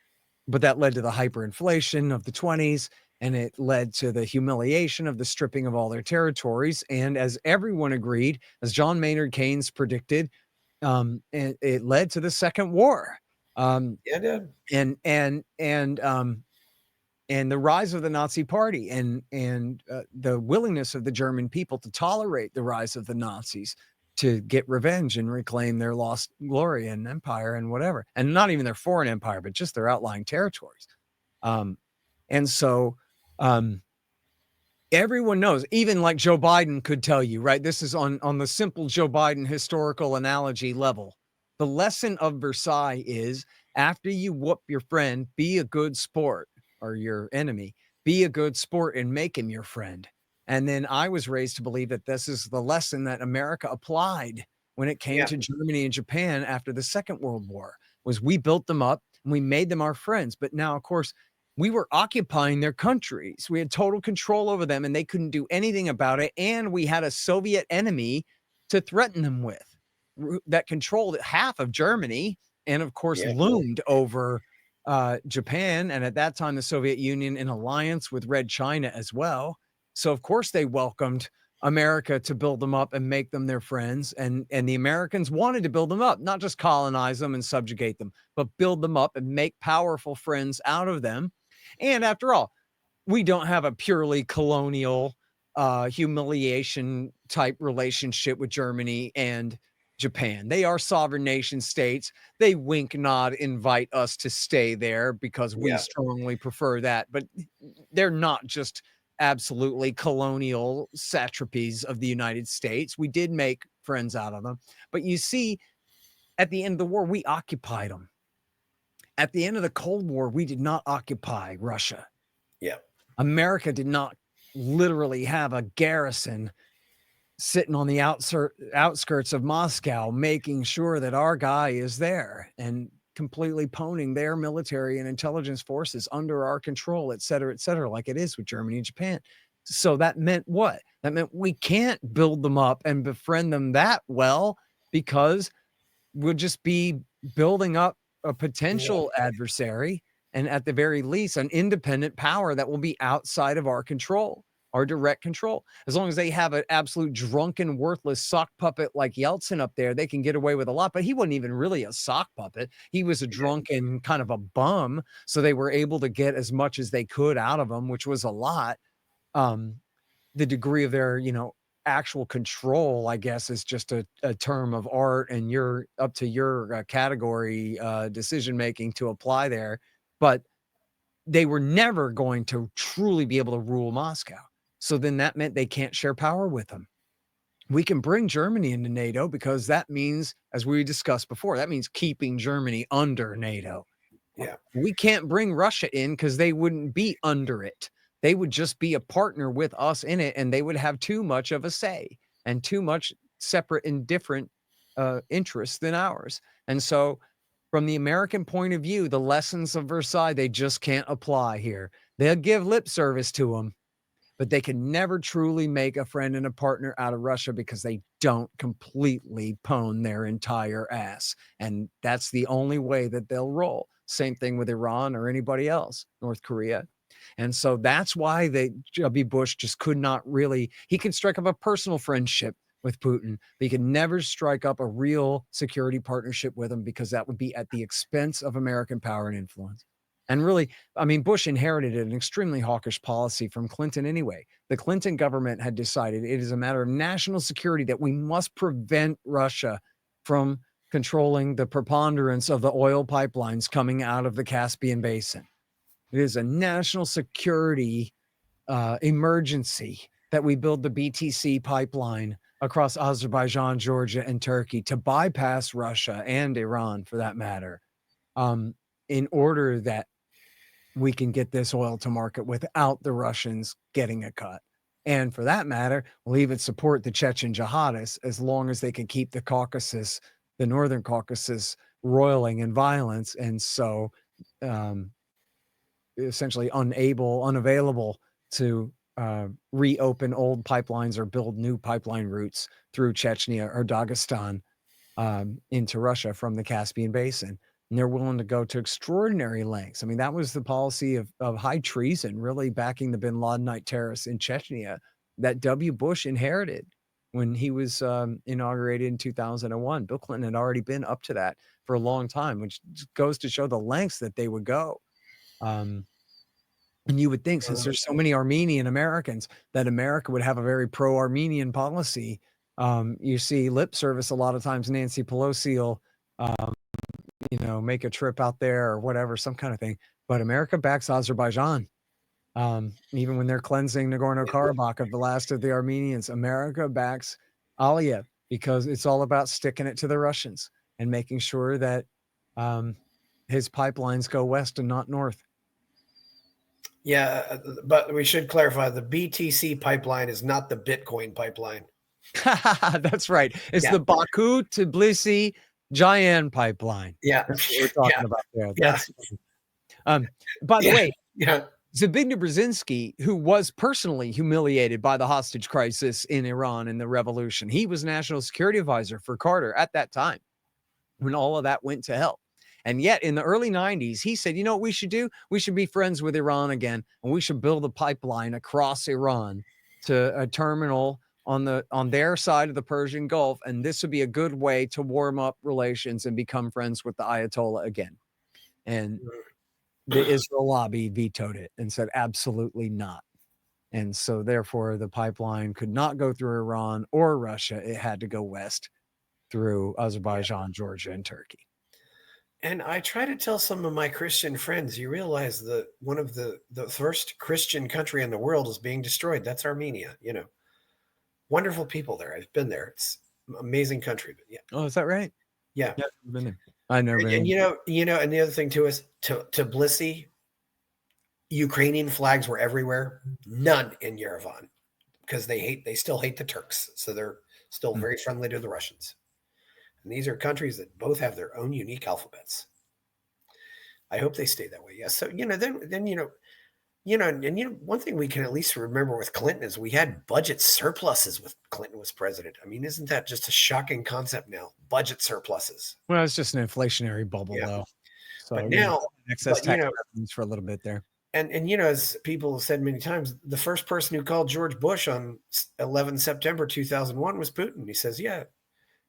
But that led to the hyperinflation of the 20s, and it led to the humiliation of the stripping of all their territories. And as everyone agreed, as John Maynard Keynes predicted, it led to the Second War. It did. And the rise of the Nazi Party and the willingness of the German people to tolerate the rise of the Nazis, to get revenge and reclaim their lost glory and empire and whatever. And not even their foreign empire, but just their outlying territories. And so everyone knows, even like Joe Biden could tell you, right? This is on the simple Joe Biden historical analogy level. The lesson of Versailles is, after you whoop your friend, be a good sport, or your enemy, be a good sport and make him your friend. And then I was raised to believe that this is the lesson that America applied when it came to Germany and Japan after the Second World War, was we built them up and we made them our friends. But now, of course, we were occupying their countries. We had total control over them and they couldn't do anything about it. And we had a Soviet enemy to threaten them with that controlled half of Germany and, of course, loomed over Japan. And at that time, the Soviet Union in alliance with Red China as well. So, of course, they welcomed America to build them up and make them their friends. And the Americans wanted to build them up, not just colonize them and subjugate them, but build them up and make powerful friends out of them. And after all, we don't have a purely colonial humiliation type relationship with Germany and Japan. They are sovereign nation states. They wink, nod, invite us to stay there because we strongly prefer that. But they're not just absolutely colonial satrapies of the United States. We did make friends out of them. But you see, at the end of the war, we occupied them. At the end of the Cold War, we did not occupy Russia. Yeah. America did not literally have a garrison sitting on the outskirts of Moscow, making sure that our guy is there and completely pwning their military and intelligence forces under our control, et cetera, like it is with Germany and Japan. So that meant what? That meant we can't build them up and befriend them that well, because we'll just be building up a potential adversary, and at the very least, an independent power that will be outside of our control. are direct control. As long as they have an absolute drunken, worthless sock puppet like Yeltsin up there, they can get away with a lot. But he wasn't even really a sock puppet. He was a drunken kind of a bum. So they were able to get as much as they could out of him, which was a lot. The degree of their, actual control, I guess, is just a term of art, and you're up to your category decision making to apply there. But they were never going to truly be able to rule Moscow. So then that meant they can't share power with them. We can bring Germany into NATO because that means, as we discussed before, that means keeping Germany under NATO. Yeah. We can't bring Russia in because they wouldn't be under it. They would just be a partner with us in it, and they would have too much of a say and too much separate and different interests than ours. And so from the American point of view, the lessons of Versailles, they just can't apply here. They'll give lip service to them, but they can never truly make a friend and a partner out of Russia because they don't completely pwn their entire ass. And that's the only way that they'll roll. Same thing with Iran or anybody else, North Korea. And so that's why W. Bush just could not really, he can strike up a personal friendship with Putin, but he could never strike up a real security partnership with him because that would be at the expense of American power and influence. And really, I mean, Bush inherited an extremely hawkish policy from Clinton anyway. The Clinton government had decided it is a matter of national security that we must prevent Russia from controlling the preponderance of the oil pipelines coming out of the Caspian Basin. It is a national security emergency that we build the BTC pipeline across Azerbaijan, Georgia, and Turkey to bypass Russia and Iran, for that matter, in order that we can get this oil to market without the Russians getting a cut. And for that matter, we'll even support the Chechen jihadists as long as they can keep the Caucasus, the Northern Caucasus, roiling in violence. And so essentially unavailable to reopen old pipelines or build new pipeline routes through Chechnya or Dagestan into Russia from the Caspian Basin. And they're willing to go to extraordinary lengths. I mean, that was the policy of high treason, really backing the bin Ladenite terrorists in Chechnya that W. Bush inherited when he was inaugurated in 2001. Bill Clinton had already been up to that for a long time, which goes to show the lengths that they would go. And you would think, since there's so many Armenian Americans, that America would have a very pro-Armenian policy. You see lip service a lot of times. Nancy Pelosi will, make a trip out there or whatever, some kind of thing. But America backs Azerbaijan. Even when they're cleansing Nagorno-Karabakh of the last of the Armenians, America backs Aliyev because it's all about sticking it to the Russians and making sure that his pipelines go west and not north. Yeah, but we should clarify the BTC pipeline is not the Bitcoin pipeline. That's right. It's the Baku-Tbilisi Jayan pipeline. Yeah. That's what we're talking about there. That's by the way, yeah. Zbigniew Brzezinski, who was personally humiliated by the hostage crisis in Iran and the revolution, he was national security advisor for Carter at that time when all of that went to hell. And yet in the early 90s, he said, you know what we should do? We should be friends with Iran again, and we should build a pipeline across Iran to a terminal on their side of the Persian Gulf. And this would be a good way to warm up relations and become friends with the Ayatollah again. And the Israel lobby vetoed it and said, absolutely not. And so therefore the pipeline could not go through Iran or Russia. It had to go west through Azerbaijan, Georgia, and Turkey. And I try to tell some of my Christian friends, you realize that one of the first Christian country in the world is being destroyed. That's Armenia, Wonderful people there. I've been there. It's an amazing country. But yeah. Oh, is that right? Yeah. Yeah, I've been there. I never been. And and the other thing too is Tbilisi, Ukrainian flags were everywhere. None in Yerevan because they still hate the Turks. So they're still very friendly to the Russians. And these are countries that both have their own unique alphabets. I hope they stay that way. Yeah. So, one thing we can at least remember with Clinton is we had budget surpluses with Clinton was president. I mean, isn't that just a shocking concept now? Budget surpluses. Well, it's just an inflationary bubble though. So but now excess tax revenues for a little bit there. And you know, as people have said many times, the first person who called George Bush on 11 September 2001 was Putin. He says, "Yeah,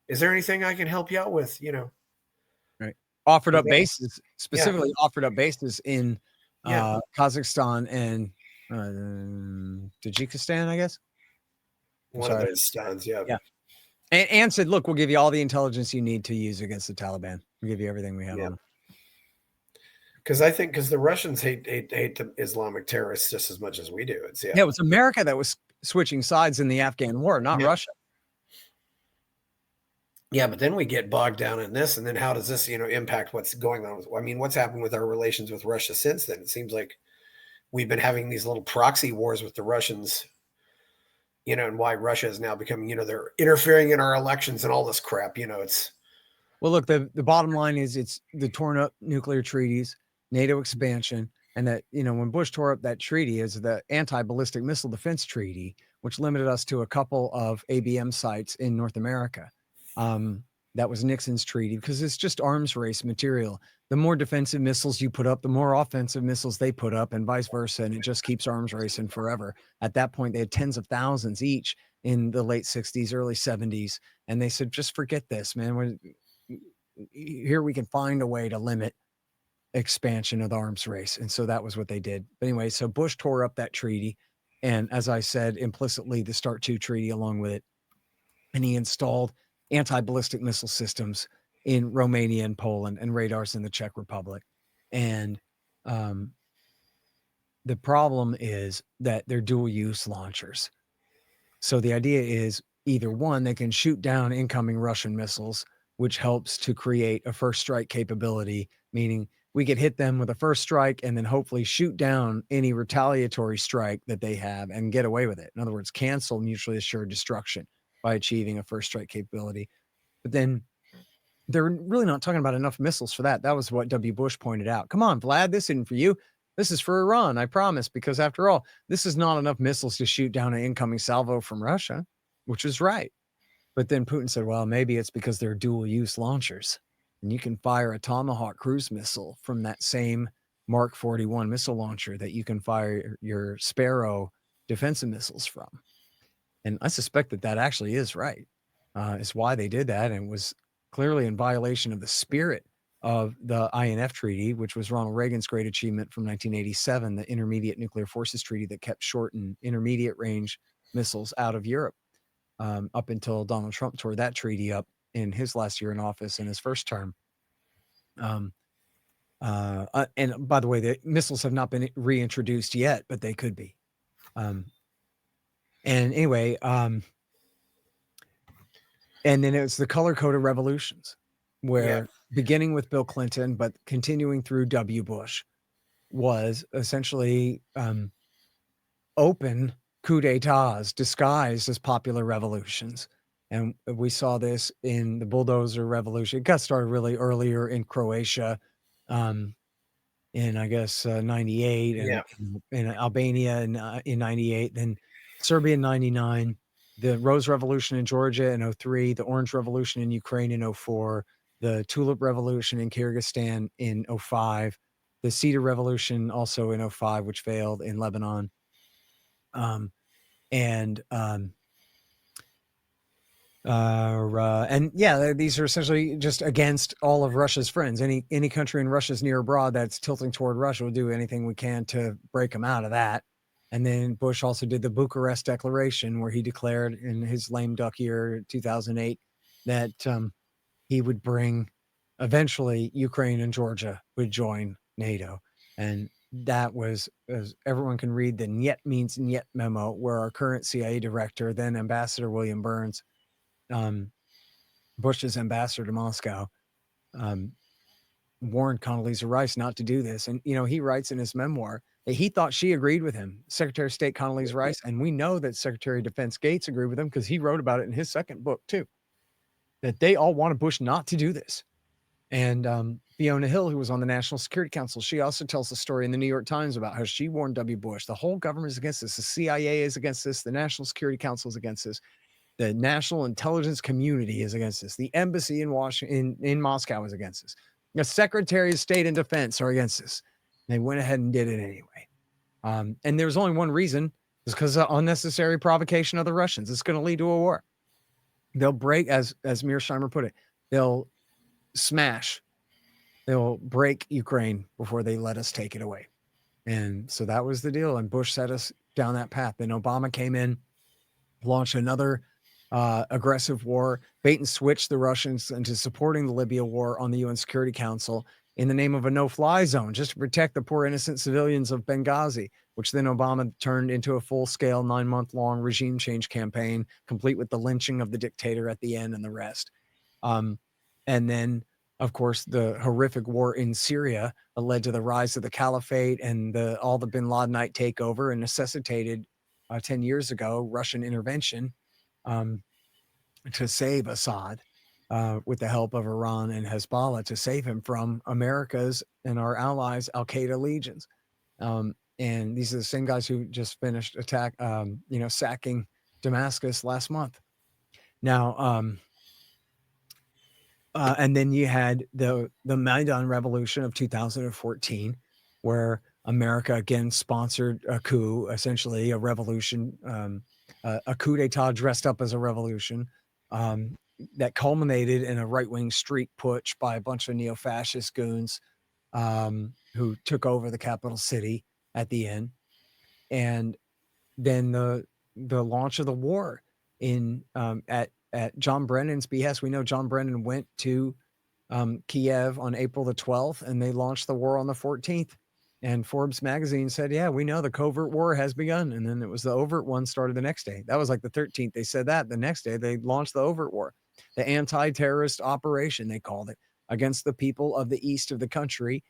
is there anything I can help you out with?" You know, right. Offered up yeah, bases, specifically offered up bases in yeah, Kazakhstan and Tajikistan, I guess. I'm one of sorry. those stones. Yeah, Yeah. And said, look, we'll give you all the intelligence you need to use against the Taliban. We'll give you everything we have yeah. on them. Because the Russians hate the Islamic terrorists just as much as we do. It's Yeah, it was America that was switching sides in the Afghan war, not Russia. Yeah, but then we get bogged down in this, and then how does this, impact what's going on? I mean, what's happened with our relations with Russia since then? It seems like we've been having these little proxy wars with the Russians, and why Russia is now becoming, they're interfering in our elections and all this crap. It's Well, look, the bottom line is it's the torn up nuclear treaties, NATO expansion, and that, when Bush tore up that treaty is the anti-ballistic missile defense treaty, which limited us to a couple of ABM sites in North America. That was Nixon's treaty because it's just arms race material. The more defensive missiles you put up, the more offensive missiles they put up, and vice versa. And it just keeps arms racing forever. At that point, they had tens of thousands each in the late 60s, early 70s. And they said, just forget this, man. Here we can find a way to limit expansion of the arms race. And so that was what they did. But anyway, so Bush tore up that treaty. And as I said, implicitly, the START II treaty along with it. And he installed anti-ballistic missile systems in Romania and Poland and radars in the Czech Republic. And the problem is that they're dual use launchers. So the idea is either one, they can shoot down incoming Russian missiles, which helps to create a first strike capability, meaning we could hit them with a first strike and then hopefully shoot down any retaliatory strike that they have and get away with it. In other words, cancel mutually assured destruction by achieving a first strike capability. But then they're really not talking about enough missiles for that. That was what W. Bush pointed out. Come on, Vlad, this isn't for you. This is for Iran, I promise, because after all, this is not enough missiles to shoot down an incoming salvo from Russia, which is right. But then Putin said, well, maybe it's because they're dual use launchers. And you can fire a Tomahawk cruise missile from that same Mark 41 missile launcher that you can fire your Sparrow defensive missiles from. And I suspect that actually is right. It's why they did that. And it was clearly in violation of the spirit of the INF Treaty, which was Ronald Reagan's great achievement from 1987, the Intermediate Nuclear Forces Treaty that kept short and intermediate range missiles out of Europe up until Donald Trump tore that treaty up in his last year in office in his first term. And by the way, the missiles have not been reintroduced yet, but they could be. And anyway, and then it was the color-coded revolutions, where beginning with Bill Clinton, but continuing through W. Bush, was essentially open coup d'etats disguised as popular revolutions. And we saw this in the bulldozer revolution. It got started really earlier in Croatia, in I guess 98, and in Albania in 98, then Serbia in 99, the Rose Revolution in Georgia in 03, the Orange Revolution in Ukraine in 04, the Tulip Revolution in Kyrgyzstan in 05, the Cedar Revolution also in 05, which failed in Lebanon. These are essentially just against all of Russia's friends. Any country in Russia's near abroad that's tilting toward Russia will do anything we can to break them out of that. And then Bush also did the Bucharest Declaration, where he declared in his lame duck year 2008 that he would bring eventually Ukraine and Georgia would join NATO. And that was, as everyone can read, the Niet means Niet memo, where our current CIA director, then Ambassador William Burns, Bush's ambassador to Moscow, warned Condoleezza Rice not to do this. And, he writes in his memoir that he thought she agreed with him, Secretary of State Condoleezza Rice. And we know that Secretary of Defense Gates agreed with him because he wrote about it in his second book too, that they all wanted Bush not to do this. And Fiona Hill, who was on the National Security Council, she also tells the story in the New York Times about how she warned W. Bush. The whole government is against this. The CIA is against this. The National Security Council is against this. The national intelligence community is against this. The embassy in Washington, in Moscow, is against this. The Secretary of State and Defense are against this. They went ahead and did it anyway. And there's only one reason. It's because of unnecessary provocation of the Russians. It's going to lead to a war. They'll break, as Mearsheimer put it, they'll break Ukraine before they let us take it away. And so that was the deal. And Bush set us down that path. Then Obama came in, launched another aggressive war, bait and switched the Russians into supporting the Libya war on the UN Security Council in the name of a no-fly zone, just to protect the poor innocent civilians of Benghazi, which then Obama turned into a full-scale 9-month-long regime change campaign, complete with the lynching of the dictator at the end and the rest. And then, of course, the horrific war in Syria led to the rise of the caliphate and all the bin Ladenite takeover, and necessitated 10 years ago Russian intervention to save Assad, with the help of Iran and Hezbollah, to save him from America's and our allies' Al-Qaeda legions. And these are the same guys who just finished sacking Damascus last month. Now, and then you had the Maidan Revolution of 2014, where America again sponsored a coup, essentially a revolution, a coup d'etat dressed up as a revolution, that culminated in a right-wing street putsch by a bunch of neo-fascist goons, who took over the capital city at the end. And then the launch of the war at John Brennan's behest. We know John Brennan went to Kiev on April the 12th, and they launched the war on the 14th. And Forbes magazine said, yeah, we know the covert war has begun. And then it was the overt one started the next day. That was like the 13th. They said that. The next day, they launched the overt war, the anti-terrorist operation, they called it, against the people of the east of the country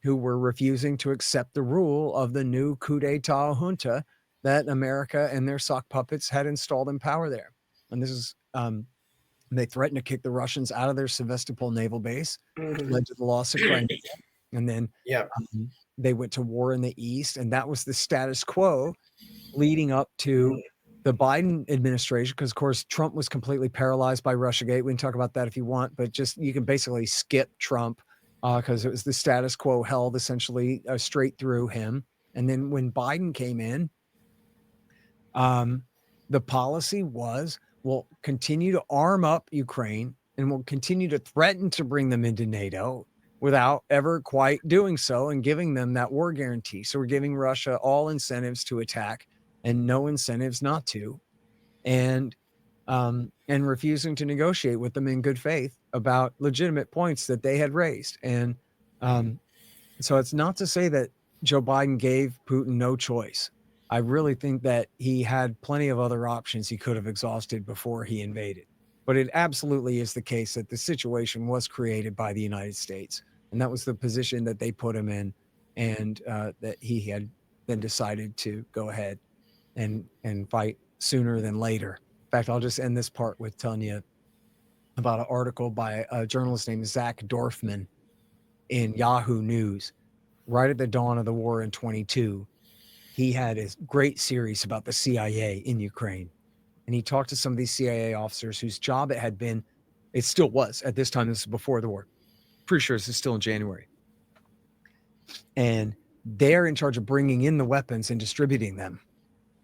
who were refusing to accept the rule of the new coup d'etat junta that America and their sock puppets had installed in power there. And this is, they threatened to kick the Russians out of their Sevastopol naval base, which led to the loss of Crimea. And then they went to war in the East, and that was the status quo leading up to the Biden administration, because, of course, Trump was completely paralyzed by Russiagate. We can talk about that if you want, but just you can basically skip Trump because it was the status quo held essentially straight through him. And then when Biden came in, the policy was, we'll continue to arm up Ukraine and we'll continue to threaten to bring them into NATO without ever quite doing so and giving them that war guarantee. So we're giving Russia all incentives to attack and no incentives not to, and refusing to negotiate with them in good faith about legitimate points that they had raised. And so it's not to say that Joe Biden gave Putin no choice. I really think that he had plenty of other options he could have exhausted before he invaded. But it absolutely is the case that the situation was created by the United States. And that was the position that they put him in, and that he had then decided to go ahead and fight sooner than later. In fact, I'll just end this part with telling you about an article by a journalist named Zach Dorfman in Yahoo News. Right at the dawn of the war in 22, he had a great series about the CIA in Ukraine. And he talked to some of these CIA officers whose job it had been, it still was at this time, this is before the war. Pretty sure this is still in January. And they're in charge of bringing in the weapons and distributing them.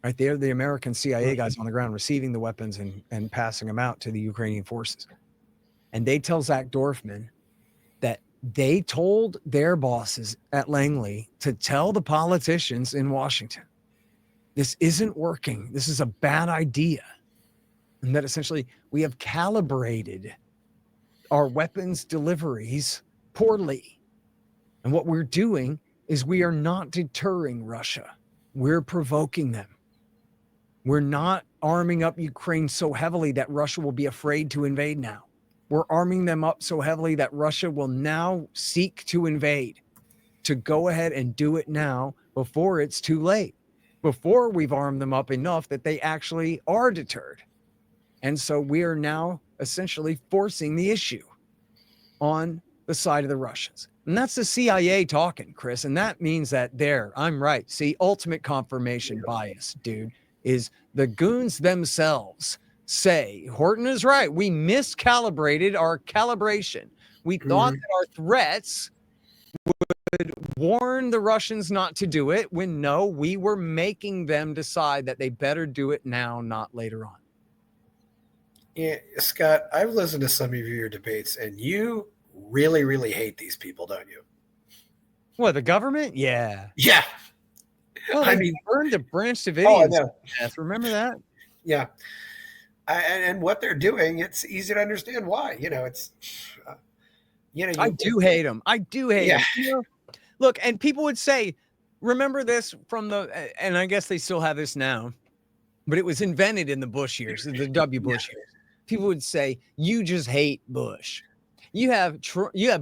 Right? They're the American CIA guys on the ground receiving the weapons and passing them out to the Ukrainian forces. And they tell Zach Dorfman that they told their bosses at Langley to tell the politicians in Washington, this isn't working. This is a bad idea. And that essentially we have calibrated our weapons deliveries poorly. And what we're doing is we are not deterring Russia. We're provoking them. We're not arming up Ukraine so heavily that Russia will be afraid to invade now. We're arming them up so heavily that Russia will now seek to invade, to go ahead and do it now before it's too late, before we've armed them up enough that they actually are deterred. And so we are now essentially forcing the issue on the side of the Russians. And that's the CIA talking, Chris. And that means that I'm right. See, ultimate confirmation bias, dude, is the goons themselves say, Horton is right. We miscalibrated our calibration. We thought that our threats would warn the Russians not to do it when no, we were making them decide that they better do it now, not later on. Yeah, Scott, I've listened to some of your debates, and you really, really hate these people, don't you? What, the government? Yeah. Yeah. Well, I they mean, burned the Branch Davidians oh, I to know. death. Remember that? Yeah. And what they're doing, it's easy to understand why. It's, I do hate them. I do hate Yeah. them. Look, and people would say, remember this from and I guess they still have this now, but it was invented in the Bush years, the W. Bush years. People would say, you just hate Bush. You have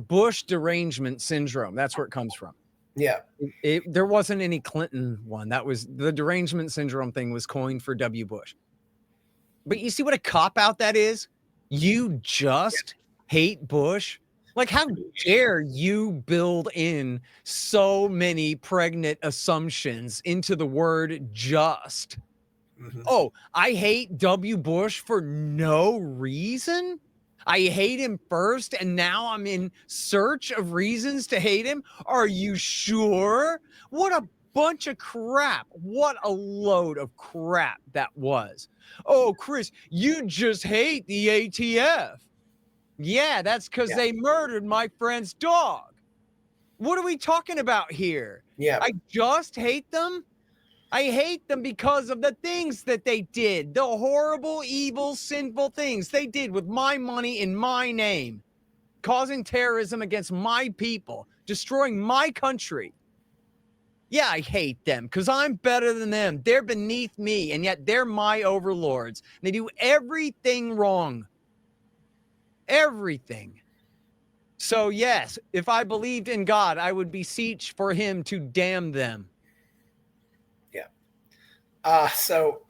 Bush derangement syndrome. That's where it comes from. Yeah. There wasn't any Clinton one. That was the derangement syndrome thing was coined for W. Bush. But you see what a cop-out that is? You just hate Bush? Like, how dare you build in so many pregnant assumptions into the word just? Mhm. Oh, I hate W. Bush for no reason? I hate him first, and now I'm in search of reasons to hate him? Are you sure? What a bunch of crap. What a load of crap that was. Oh, Chris, you just hate the ATF. Yeah, that's because they murdered my friend's dog. What are we talking about here? Yeah. I just hate them? I hate them because of the things that they did, the horrible, evil, sinful things they did with my money in my name, causing terrorism against my people, destroying my country. Yeah, I hate them because I'm better than them. They're beneath me, and yet they're my overlords. They do everything wrong. Everything. So, yes, if I believed in God, I would beseech for him to damn them. So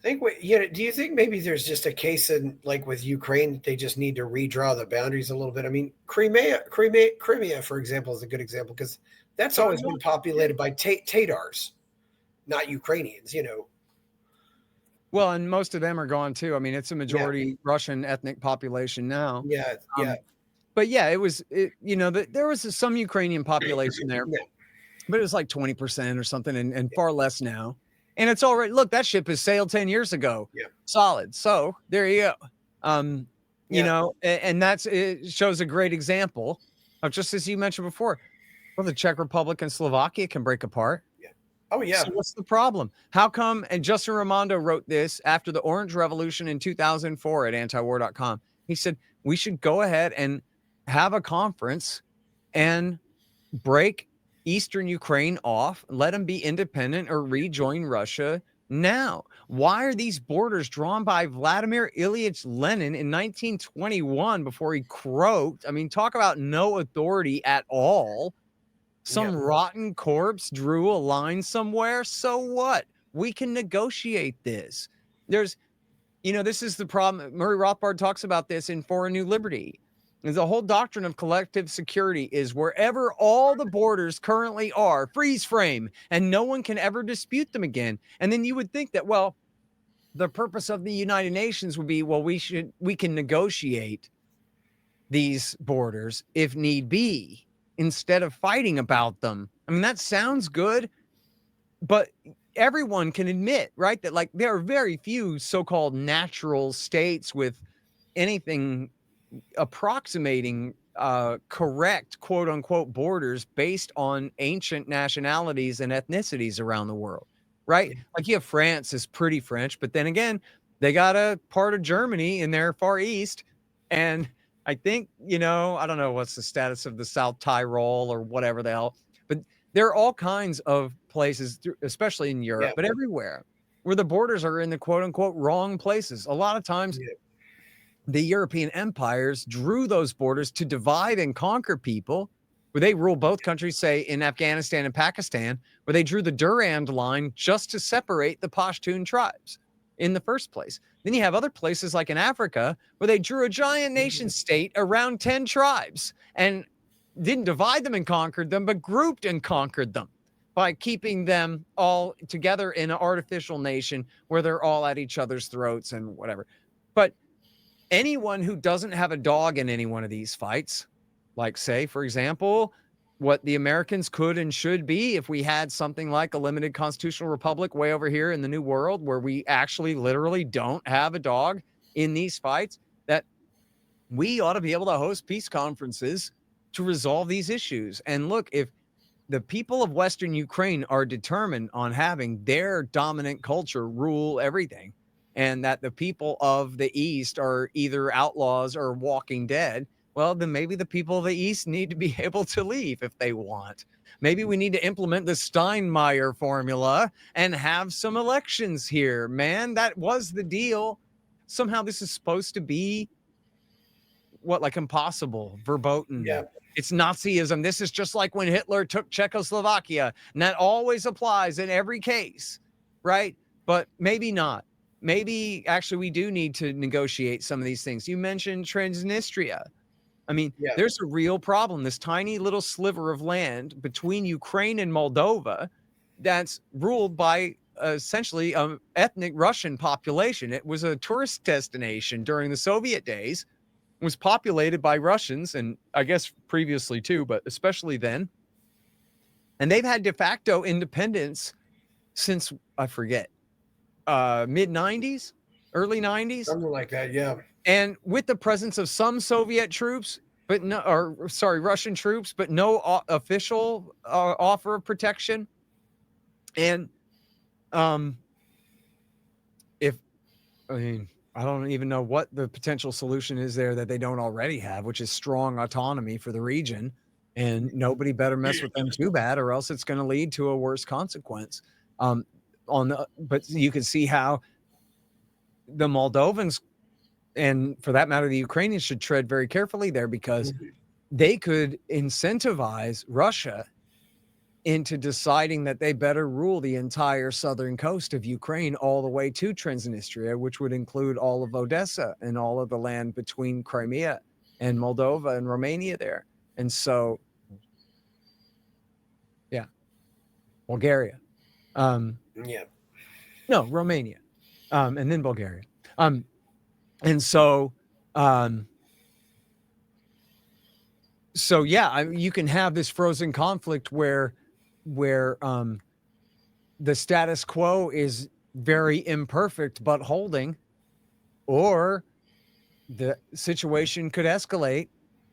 do you think maybe there's just a case in like with Ukraine that they just need to redraw the boundaries a little bit? I mean, Crimea, for example, is a good example because that's always been populated by Tatars, not Ukrainians, Well, and most of them are gone too. I mean, it's a majority Russian ethnic population now. Yeah, yeah. But yeah, there was some Ukrainian population there, but it was like 20% or something, and far less now. And it's all right. Look, that ship has sailed 10 years ago. Yeah. Solid. So there you go. And it shows a great example of, just as you mentioned before, well, the Czech Republic and Slovakia can break apart. Yeah. Oh, yeah. So what's the problem? How come? And Justin Raimondo wrote this after the Orange Revolution in 2004 at antiwar.com. He said, we should go ahead and have a conference and break Eastern Ukraine off, let them be independent or rejoin Russia now. Why are these borders drawn by Vladimir Ilyich Lenin in 1921 before he croaked? I mean, talk about no authority at all. Some rotten corpse drew a line somewhere. So what? We can negotiate this. This is the problem. Murray Rothbard talks about this in For a New Liberty. The whole doctrine of collective security is wherever all the borders currently are, freeze frame, and no one can ever dispute them again. And then you would think that, well, the purpose of the United Nations would be, well, we can negotiate these borders if need be, instead of fighting about them. I mean, that sounds good, but everyone can admit, right, that like there are very few so-called natural states with anything approximating correct quote unquote borders based on ancient nationalities and ethnicities around the world, right? Like you have France is pretty French, but then again, they got a part of Germany in their far east. And I think, I don't know what's the status of the South Tyrol or whatever the hell, but there are all kinds of places, especially in Europe, but everywhere where the borders are in the quote unquote wrong places. A lot of times the European empires drew those borders to divide and conquer people, where they rule both countries, say in Afghanistan and Pakistan, where they drew the Durand line just to separate the Pashtun tribes in the first place. Then you have other places like in Africa where they drew a giant nation state around 10 tribes and didn't divide them and conquered them, but grouped and conquered them by keeping them all together in an artificial nation where they're all at each other's throats and whatever. But anyone who doesn't have a dog in any one of these fights, like say, for example, what the Americans could and should be if we had something like a limited constitutional republic way over here in the New World, where we actually literally don't have a dog in these fights, that we ought to be able to host peace conferences to resolve these issues. And look, if the people of Western Ukraine are determined on having their dominant culture rule everything, and that the people of the East are either outlaws or walking dead, well, then maybe the people of the East need to be able to leave if they want. Maybe we need to implement the Steinmeier formula and have some elections here, man. That was the deal. Somehow this is supposed to be like impossible, verboten. Yeah. It's Nazism. This is just like when Hitler took Czechoslovakia, and that always applies in every case, right? But maybe not. Maybe actually we do need to negotiate some of these things. You mentioned Transnistria. I mean, there's a real problem. This tiny little sliver of land between Ukraine and Moldova that's ruled by essentially an ethnic Russian population. It was a tourist destination during the Soviet days, was populated by Russians, and I guess previously too, but especially then. And they've had de facto independence since, I forget, mid-90s, early 90s. Something like that, yeah. And with the presence of some Soviet troops, but no, or sorry, Russian troops, but no official offer of protection. And I don't even know what the potential solution is there that they don't already have, which is strong autonomy for the region. And nobody better mess with them too bad, or else it's going to lead to a worse consequence. But you can see how the Moldovans, and for that matter, the Ukrainians, should tread very carefully there, because they could incentivize Russia into deciding that they better rule the entire southern coast of Ukraine all the way to Transnistria, which would include all of Odessa and all of the land between Crimea and Moldova and Romania there. And so, yeah, Bulgaria. No, Romania. And then Bulgaria. And so, you can have this frozen conflict where the status quo is very imperfect but holding, or the situation could escalate.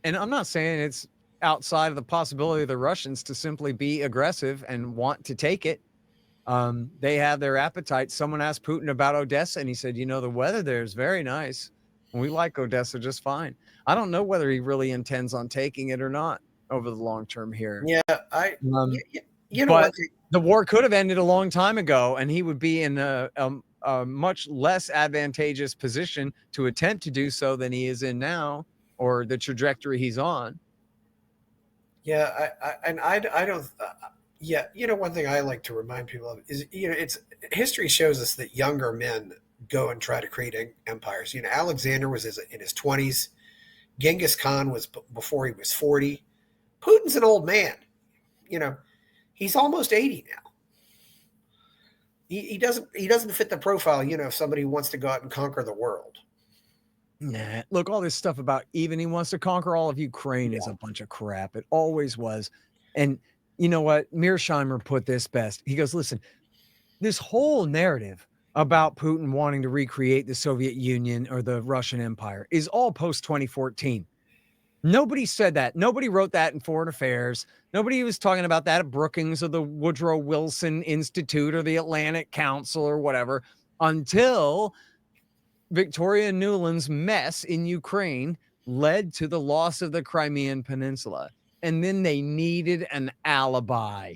And I'm not saying it's outside of the possibility of the Russians to simply be aggressive and want to take it. They have their appetite. Someone asked Putin about Odessa, and he said, the weather there is very nice. We like Odessa just fine. I don't know whether he really intends on taking it or not over the long term here. Yeah, but the war could have ended a long time ago, and he would be in a much less advantageous position to attempt to do so than he is in now, or the trajectory he's on. Yeah, I don't. One thing I like to remind people of is, it's history shows us that younger men go and try to create empires. Alexander was in his 20s. Genghis Khan was before he was 40. Putin's an old man. He's almost 80 now. He doesn't fit the profile, of somebody who wants to go out and conquer the world. Nah, look, all this stuff about even he wants to conquer all of Ukraine is a bunch of crap. It always was. And you know what? Mearsheimer put this best. He goes, listen, this whole narrative about Putin wanting to recreate the Soviet Union or the Russian Empire is all post-2014. Nobody said that. Nobody wrote that in Foreign Affairs. Nobody was talking about that at Brookings or the Woodrow Wilson Institute or the Atlantic Council or whatever, until Victoria Nuland's mess in Ukraine led to the loss of the Crimean Peninsula. And then they needed an alibi.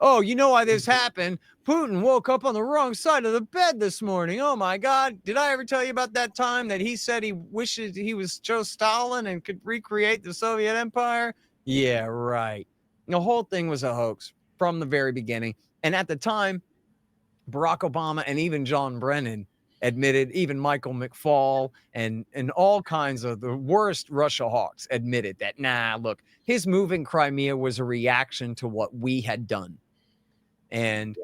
Oh, you know why this happened? Putin woke up on the wrong side of the bed this morning. Oh my God. Did I ever tell you about that time that he said he wishes he was Joe Stalin and could recreate the Soviet Empire? Yeah, right. The whole thing was a hoax from the very beginning. And at the time, Barack Obama and even John Brennan admitted, even Michael McFaul and all kinds of the worst Russia hawks admitted that, look, his move in Crimea was a reaction to what we had done. And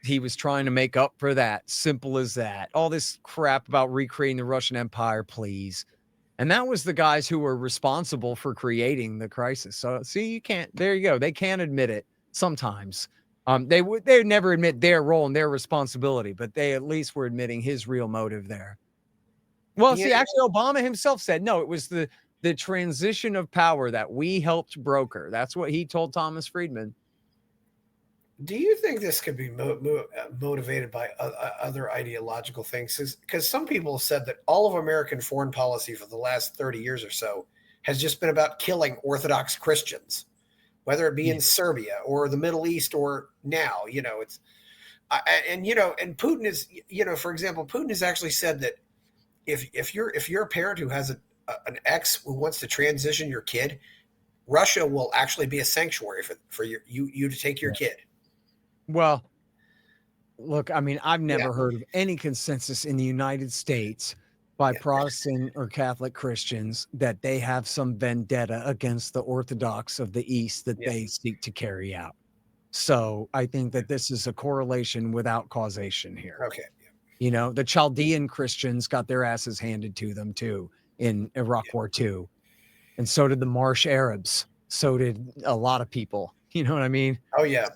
he was trying to make up for that. Simple as that. All this crap about recreating the Russian Empire, please. And that was the guys who were responsible for creating the crisis. So see, you can't, there you go. They can't admit it sometimes. They would never admit their role and their responsibility, but they at least were admitting his real motive there. Well, Yeah. see, actually, Obama himself said, no, it was the transition of power that we helped broker. That's what he told Thomas Friedman. Do you think this could be motivated by other ideological things? Because some people have said that all of American foreign policy for the last 30 years or so has just been about killing Orthodox Christians, whether it be in Serbia or the Middle East or now. You know, and Putin is, for example, Putin has actually said that if you're a parent who has an ex who wants to transition your kid, Russia will actually be a sanctuary for you to take your kid. Well, look, I mean, I've never heard of any consensus in the United States by Protestant or Catholic Christians that they have some vendetta against the Orthodox of the East that they seek to carry out. So I think that this is a correlation without causation here. Okay. The Chaldean Christians got their asses handed to them too in Iraq War II. And so did the Marsh Arabs. So did a lot of people. You know what I mean? Oh, yeah.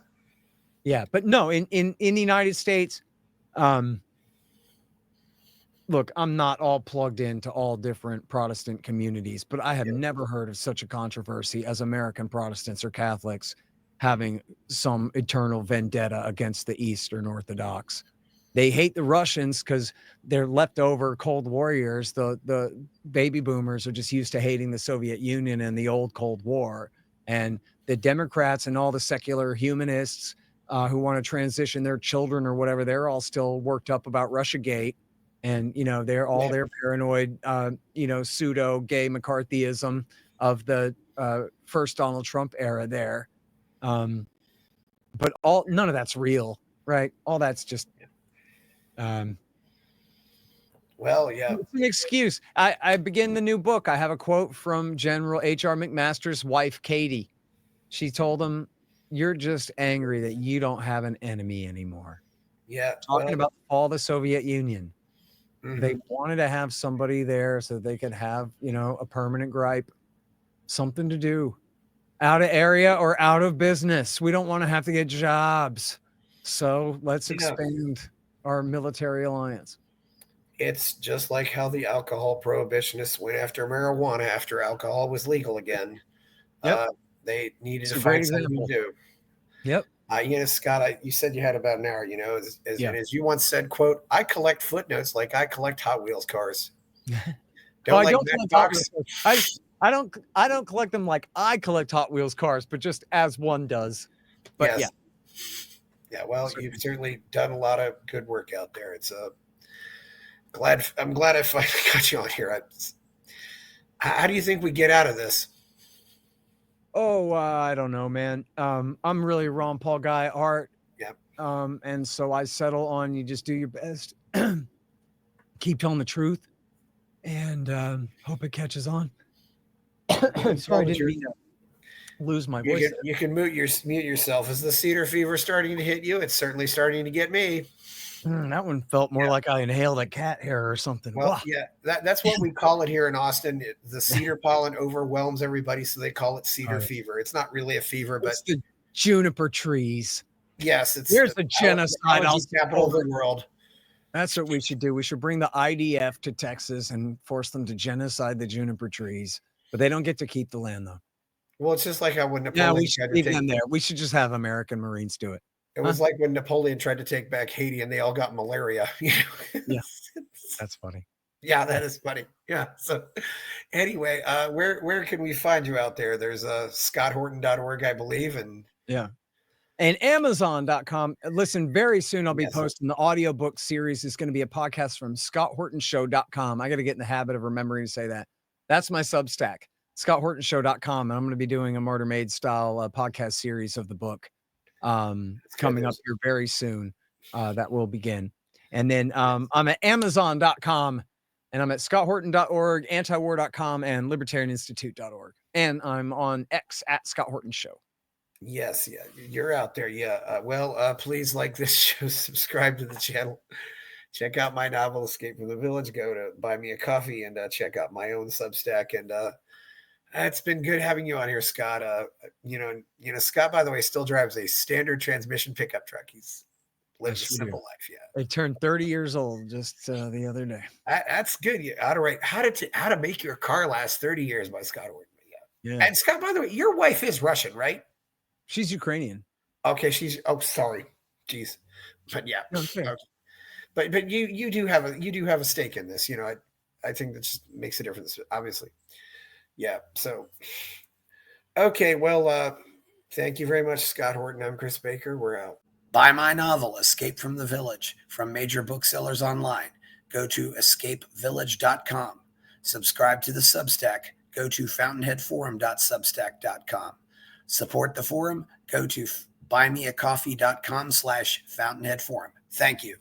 Yeah, but no, in the United States, look, I'm not all plugged into all different Protestant communities, but I have never heard of such a controversy as American Protestants or Catholics having some eternal vendetta against the Eastern Orthodox. They hate the Russians because they're leftover Cold Warriors. The baby boomers are just used to hating the Soviet Union and the old Cold War. And the Democrats and all the secular humanists who want to transition their children or whatever, they're all still worked up about Russiagate. And, they're all their paranoid, pseudo gay McCarthyism of the first Donald Trump era there. But none of that's real, right? All that's just, well, yeah, it's an excuse. I begin the new book. I have a quote from General H.R. McMaster's wife, Katie. She told him, "You're just angry that you don't have an enemy anymore." Yeah. Talking about all the Soviet Union. Mm-hmm. They wanted to have somebody there so they could have, a permanent gripe, something to do, out of area or out of business. We don't want to have to get jobs. So let's expand our military alliance. It's just like how the alcohol prohibitionists went after marijuana after alcohol was legal again. Yep. They needed to find something to do. Yep. Scott, you said you had about an hour, as you once said, quote, "I collect footnotes like I collect Hot Wheels cars." I don't collect them like I collect Hot Wheels cars, but just as one does. But yes. Yeah. Well, you've certainly done a lot of good work out there. It's I'm glad I finally got you on here. How do you think we get out of this? Oh, I don't know, man. I'm really a Ron Paul guy, Art. Yeah. And so I settle on you just do your best, keep telling the truth, and hope it catches on. Sorry, I didn't mean to lose my voice. You can mute yourself. Is the cedar fever starting to hit you? It's certainly starting to get me. That one felt more like I inhaled a cat hair or something. Well, yeah, that's what we call it here in Austin. The cedar pollen overwhelms everybody, so they call it cedar fever. It's not really a fever, but it's the juniper trees. Yes, here's the genocide capital of the world. That's what we should do. We should bring the IDF to Texas and force them to genocide the juniper trees, but they don't get to keep the land though. Well, it's just like how when Napoleon we should leave them there. We should just have American Marines do it. It was like when Napoleon tried to take back Haiti and they all got malaria. Yeah, that's funny. Yeah, that is funny. Yeah. So anyway, where can we find you out there? There's scotthorton.org, I believe. And Amazon.com. Listen, very soon I'll be posting the audiobook series. It's going to be a podcast from scotthortonshow.com. I got to get in the habit of remembering to say that. That's my Substack, scotthortonshow.com. And I'm going to be doing a Murder Maid style podcast series of the book. Coming up here very soon. That will begin. And then I'm at Amazon.com and I'm at scotthorton.org, antiwar.com, and libertarianinstitute.org. And I'm on X at Scott Horton Show. Yes, yeah, you're out there. Yeah. Please like this show, subscribe to the channel, check out my novel, Escape from the Village. Go to buy me a coffee and check out my own Substack. And it's been good having you on here, Scott. Scott, by the way, still drives a standard transmission pickup truck. He's lives a simple life. Yeah. I turned 30 years old just the other day. That's good. You ought to write How to Make Your Car Last 30 Years by Scott Horton. Yeah. And Scott, by the way, your wife is Russian, right? She's Ukrainian. Okay, sorry. Jeez. But yeah. Okay. But you do have a stake in this. I think that just makes a difference, obviously. Yeah. So okay, well, thank you very much, Scott Horton. I'm Chris Baker. We're out. Buy my novel, Escape from the Village, from major booksellers online. Go to escapevillage.com. Subscribe to the Substack. Go to fountainheadforum.substack.com. Support the forum. Go to buymeacoffee.com/fountainheadforum. Thank you.